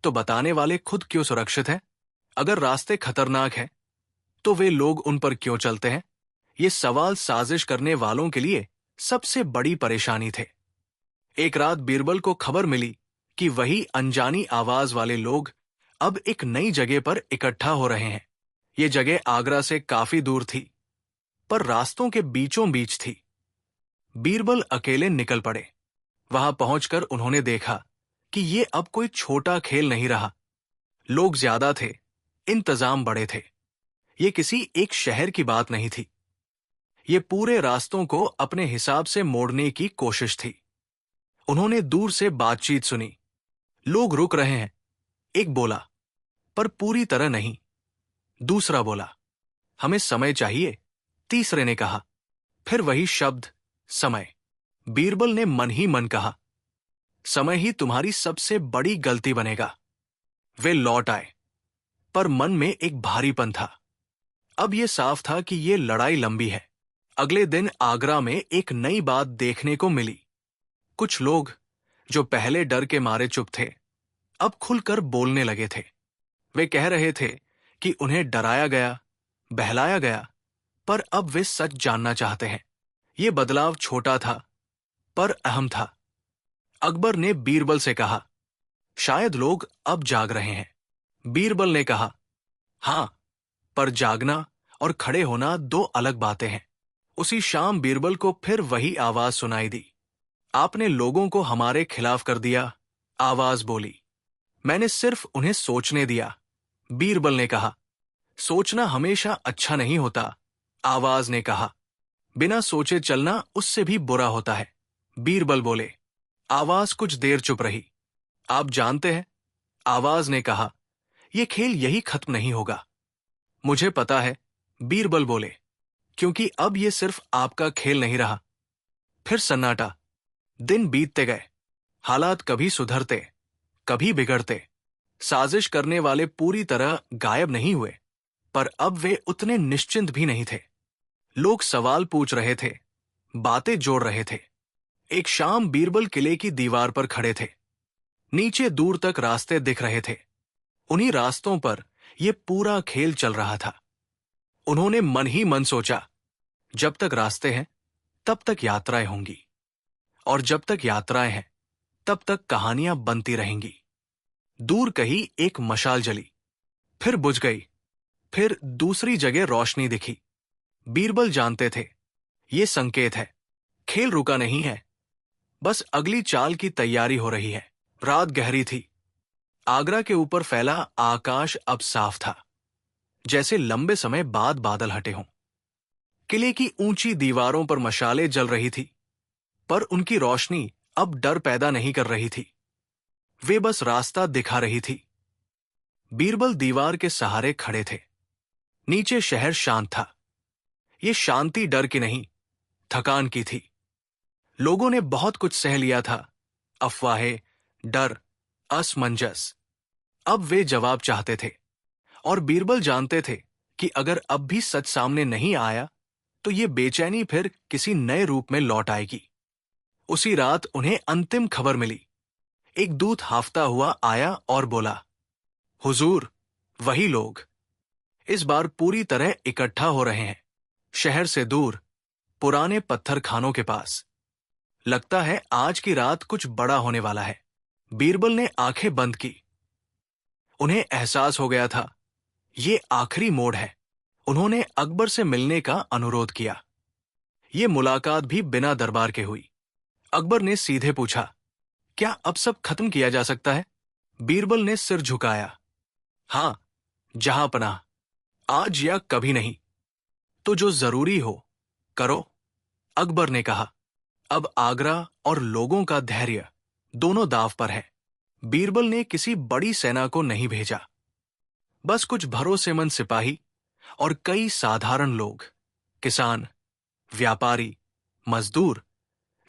तो बताने वाले खुद क्यों सुरक्षित हैं? अगर रास्ते खतरनाक हैं, तो वे लोग उन पर क्यों चलते हैं? ये सवाल साजिश करने वालों के लिए सबसे बड़ी परेशानी थे। एक रात बीरबल को खबर मिली कि वही अनजानी आवाज वाले लोग अब एक नई जगह पर इकट्ठा हो रहे हैं। ये जगह आगरा से काफी दूर थी, पर रास्तों के बीचों बीच थी। बीरबल अकेले निकल पड़े। वहां पहुंचकर उन्होंने देखा कि ये अब कोई छोटा खेल नहीं रहा। लोग ज्यादा थे, इंतजाम बड़े थे। ये किसी एक शहर की बात नहीं थी। ये पूरे रास्तों को अपने हिसाब से मोड़ने की कोशिश थी। उन्होंने दूर से बातचीत सुनी। लोग रुक रहे हैं, एक बोला, पर पूरी तरह नहीं। दूसरा बोला, हमें समय चाहिए, तीसरे ने कहा। फिर वही शब्द, समय। बीरबल ने मन ही मन कहा, समय ही तुम्हारी सबसे बड़ी गलती बनेगा। वे लौट आए, पर मन में एक भारीपन था। अब यह साफ था कि यह लड़ाई लंबी है। अगले दिन आगरा में एक नई बात देखने को मिली। कुछ लोग जो पहले डर के मारे चुप थे, अब खुलकर बोलने लगे थे। वे कह रहे थे कि उन्हें डराया गया, बहलाया गया, पर अब वे सच जानना चाहते हैं। ये बदलाव छोटा था, पर अहम था। अकबर ने बीरबल से कहा, शायद लोग अब जाग रहे हैं। बीरबल ने कहा, हां, पर जागना और खड़े होना दो अलग बातें हैं। उसी शाम बीरबल को फिर वही आवाज सुनाई दी। आपने लोगों को हमारे खिलाफ कर दिया, आवाज बोली। मैंने सिर्फ उन्हें सोचने दिया, बीरबल ने कहा। सोचना हमेशा अच्छा नहीं होता, आवाज ने कहा। बिना सोचे चलना उससे भी बुरा होता है, बीरबल बोले। आवाज कुछ देर चुप रही। आप जानते हैं, आवाज ने कहा, यह खेल यही खत्म नहीं होगा। मुझे पता है, बीरबल बोले, क्योंकि अब यह सिर्फ आपका खेल नहीं रहा। फिर सन्नाटा। दिन बीतते गए। हालात कभी सुधरते, कभी बिगड़ते। साजिश करने वाले पूरी तरह गायब नहीं हुए, पर अब वे उतने निश्चिंत भी नहीं थे। लोग सवाल पूछ रहे थे, बातें जोड़ रहे थे। एक शाम बीरबल किले की दीवार पर खड़े थे। नीचे दूर तक रास्ते दिख रहे थे। उन्हीं रास्तों पर यह पूरा खेल चल रहा था। उन्होंने मन ही मन सोचा, जब तक रास्ते हैं तब तक यात्राएं होंगी, और जब तक यात्राएं हैं तब तक कहानियां बनती रहेंगी। दूर कहीं एक मशाल जली, फिर बुझ गई, फिर दूसरी जगह रोशनी दिखी। बीरबल जानते थे, ये संकेत है, खेल रुका नहीं है, बस अगली चाल की तैयारी हो रही है। रात गहरी थी। आगरा के ऊपर फैला आकाश अब साफ था, जैसे लंबे समय बाद बादल हटे हों। किले की ऊंची दीवारों पर मशालें जल रही थी, पर उनकी रोशनी अब डर पैदा नहीं कर रही थी। वे बस रास्ता दिखा रही थी। बीरबल दीवार के सहारे खड़े थे। नीचे शहर शांत था। ये शांति डर की नहीं, थकान की थी। लोगों ने बहुत कुछ सह लिया था, अफवाहें, डर, असमंजस। अब वे जवाब चाहते थे, और बीरबल जानते थे कि अगर अब भी सच सामने नहीं आया तो ये बेचैनी फिर किसी नए रूप में लौट आएगी। उसी रात उन्हें अंतिम खबर मिली। एक दूत हाफता हुआ आया और बोला, हुजूर, वही लोग इस बार पूरी तरह इकट्ठा हो रहे हैं, शहर से दूर, पुराने पत्थर खानों के पास। लगता है आज की रात कुछ बड़ा होने वाला है। बीरबल ने आंखें बंद की। उन्हें एहसास हो गया था, ये आखिरी मोड़ है। उन्होंने अकबर से मिलने का अनुरोध किया। ये मुलाकात भी बिना दरबार के हुई। अकबर ने सीधे पूछा, क्या अब सब खत्म किया जा सकता है? बीरबल ने सिर झुकाया। हां, जहां पनाह, आज या कभी नहीं। तो जो जरूरी हो करो, अकबर ने कहा। अब आगरा और लोगों का धैर्य दोनों दांव पर है। बीरबल ने किसी बड़ी सेना को नहीं भेजा, बस कुछ भरोसेमंद सिपाही और कई साधारण लोग, किसान, व्यापारी, मजदूर,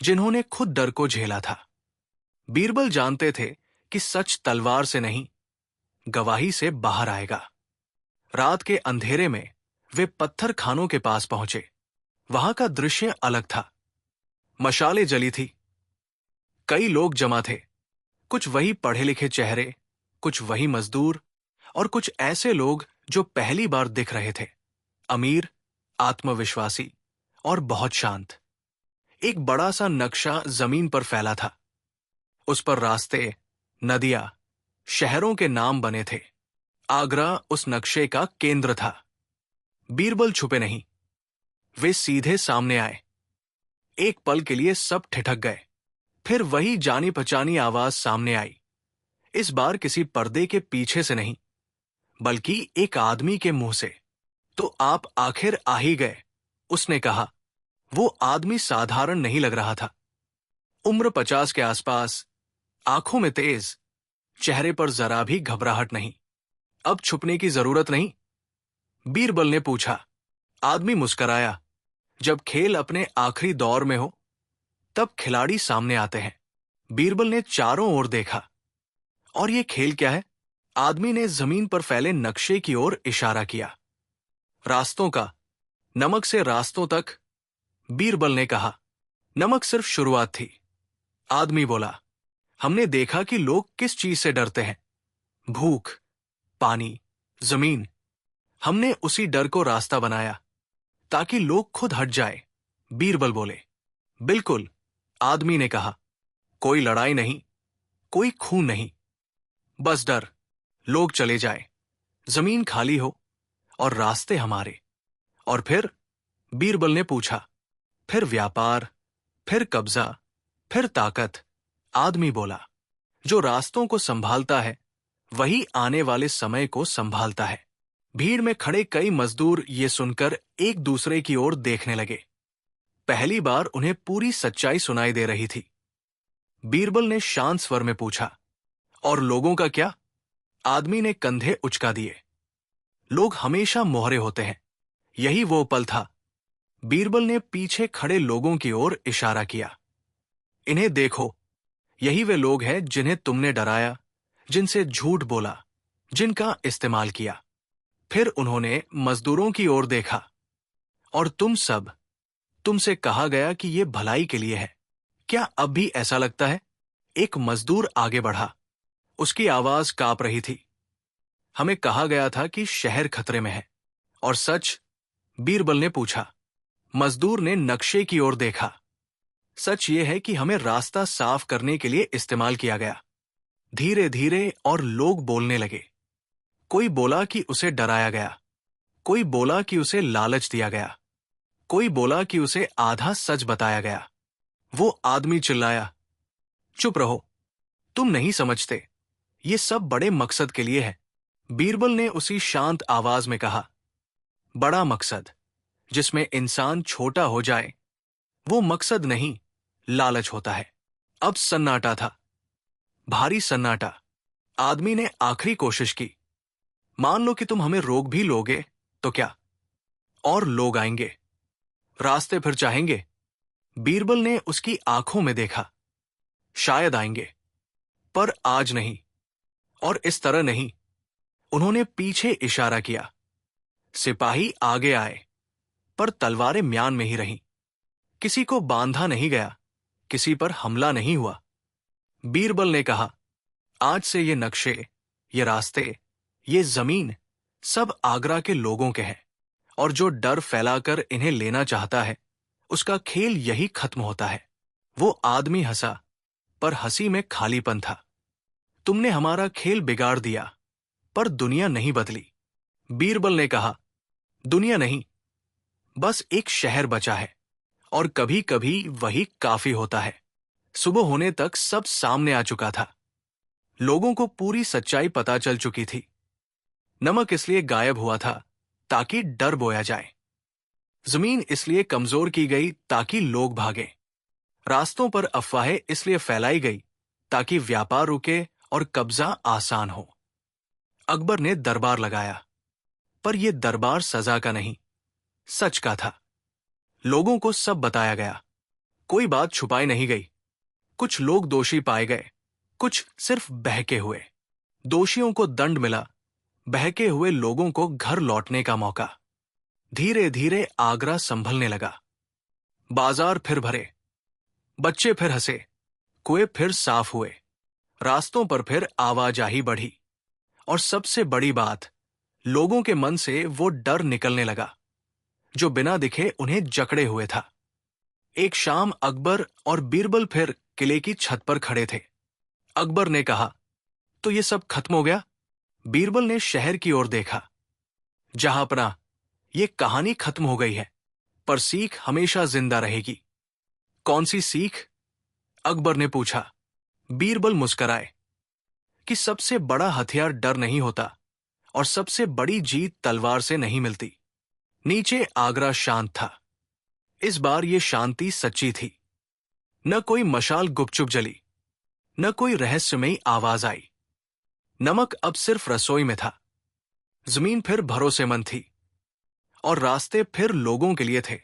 जिन्होंने खुद डर को झेला था। बीरबल जानते थे कि सच तलवार से नहीं, गवाही से बाहर आएगा। रात के अंधेरे में वे पत्थर खानों के पास पहुंचे। वहां का दृश्य अलग था। मशालें जली थी। कई लोग जमा थे, कुछ वही पढ़े लिखे चेहरे, कुछ वही मजदूर, और कुछ ऐसे लोग जो पहली बार दिख रहे थे, अमीर, आत्मविश्वासी और बहुत शांत। एक बड़ा सा नक्शा जमीन पर फैला था। उस पर रास्ते, नदियां, शहरों के नाम बने थे। आगरा उस नक्शे का केंद्र था। बीरबल छुपे नहीं, वे सीधे सामने आए। एक पल के लिए सब ठिठक गए। फिर वही जानी पहचानी आवाज सामने आई। इस बार किसी पर्दे के पीछे से नहीं, बल्कि एक आदमी के मुंह से। तो आप आखिर आ ही गए, उसने कहा। वो आदमी साधारण नहीं लग रहा था। उम्र 50 के आसपास, आंखों में तेज, चेहरे पर जरा भी घबराहट नहीं। अब छुपने की जरूरत नहीं, बीरबल ने पूछा। आदमी मुस्कराया। जब खेल अपने आखिरी दौर में हो, तब खिलाड़ी सामने आते हैं। बीरबल ने चारों ओर देखा। और ये खेल क्या है? आदमी ने जमीन पर फैले नक्शे की ओर इशारा किया। रास्तों का, नमक से रास्तों तक, बीरबल ने कहा। नमक सिर्फ शुरुआत थी, आदमी बोला। हमने देखा कि लोग किस चीज से डरते हैं, भूख, पानी, जमीन। हमने उसी डर को रास्ता बनाया, ताकि लोग खुद हट जाए, बीरबल बोले। बिल्कुल, आदमी ने कहा। कोई लड़ाई नहीं, कोई खून नहीं, बस डर। लोग चले जाए, जमीन खाली हो, और रास्ते हमारे। और फिर, बीरबल ने पूछा, फिर व्यापार, फिर कब्जा, फिर ताकत, आदमी बोला। जो रास्तों को संभालता है, वही आने वाले समय को संभालता है। भीड़ में खड़े कई मजदूर ये सुनकर एक दूसरे की ओर देखने लगे। पहली बार उन्हें पूरी सच्चाई सुनाई दे रही थी। बीरबल ने शांत स्वर में पूछा, और लोगों का क्या? आदमी ने कंधे उचका दिए। लोग हमेशा मोहरे होते हैं। यही वो पल था। बीरबल ने पीछे खड़े लोगों की ओर इशारा किया। इन्हें देखो, यही वे लोग हैं जिन्हें तुमने डराया, जिनसे झूठ बोला, जिनका इस्तेमाल किया। फिर उन्होंने मजदूरों की ओर देखा। और तुमसे कहा गया कि ये भलाई के लिए है। क्या अब भी ऐसा लगता है? एक मजदूर आगे बढ़ा। उसकी आवाज कांप रही थी। हमें कहा गया था कि शहर खतरे में है। और सच? बीरबल ने पूछा। मजदूर ने नक्शे की ओर देखा। सच ये है कि हमें रास्ता साफ करने के लिए इस्तेमाल किया गया। धीरे धीरे और लोग बोलने लगे। कोई बोला कि उसे डराया गया। कोई बोला कि उसे लालच दिया गया। कोई बोला कि उसे आधा सच बताया गया। वो आदमी चिल्लाया, चुप रहो, तुम नहीं समझते। ये सब बड़े मकसद के लिए है। बीरबल ने उसी शांत आवाज में कहा, बड़ा मकसद, जिसमें इंसान छोटा हो जाए, वो मकसद नहीं, लालच होता है। अब सन्नाटा था, भारी सन्नाटा। आदमी ने आखिरी कोशिश की। मान लो कि तुम हमें रोक भी लोगे तो क्या? और लोग आएंगे, रास्ते फिर चाहेंगे। बीरबल ने उसकी आंखों में देखा। शायद आएंगे, पर आज नहीं, और इस तरह नहीं। उन्होंने पीछे इशारा किया। सिपाही आगे आए, पर तलवारें म्यान में ही रहीं। किसी को बांधा नहीं गया, किसी पर हमला नहीं हुआ। बीरबल ने कहा, आज से ये नक्शे, ये रास्ते, ये जमीन सब आगरा के लोगों के हैं। और जो डर फैलाकर इन्हें लेना चाहता है, उसका खेल यही खत्म होता है। वो आदमी हंसा, पर हंसी में खालीपन था। तुमने हमारा खेल बिगाड़ दिया, पर दुनिया नहीं बदली। बीरबल ने कहा, दुनिया नहीं, बस एक शहर बचा है, और कभी कभी वही काफी होता है। सुबह होने तक सब सामने आ चुका था। लोगों को पूरी सच्चाई पता चल चुकी थी। नमक इसलिए गायब हुआ था ताकि डर बोया जाए। जमीन इसलिए कमजोर की गई ताकि लोग भागे। रास्तों पर अफवाहें इसलिए फैलाई गई ताकि व्यापार रुके और कब्जा आसान हो। अकबर ने दरबार लगाया, पर यह दरबार सजा का नहीं, सच का था। लोगों को सब बताया गया, कोई बात छुपाई नहीं गई। कुछ लोग दोषी पाए गए, कुछ सिर्फ बहके हुए। दोषियों को दंड मिला, बहके हुए लोगों को घर लौटने का मौका। धीरे धीरे आगरा संभलने लगा। बाजार फिर भरे, बच्चे फिर हंसे, कुएं फिर साफ हुए, रास्तों पर फिर आवाजाही बढ़ी। और सबसे बड़ी बात, लोगों के मन से वो डर निकलने लगा जो बिना दिखे उन्हें जकड़े हुए था। एक शाम अकबर और बीरबल फिर किले की छत पर खड़े थे। अकबर ने कहा, तो ये सब खत्म हो गया? बीरबल ने शहर की ओर देखा। जहांपना, ये कहानी खत्म हो गई है, पर सीख हमेशा जिंदा रहेगी। कौन सी सीख? अकबर ने पूछा। बीरबल मुस्कराए कि सबसे बड़ा हथियार डर नहीं होता, और सबसे बड़ी जीत तलवार से नहीं मिलती। नीचे आगरा शांत था। इस बार ये शांति सच्ची थी। न कोई मशाल गुपचुप जली, न कोई रहस्यमयी आवाज आई। नमक अब सिर्फ रसोई में था। जमीन फिर भरोसेमंद थी, और रास्ते फिर लोगों के लिए थे।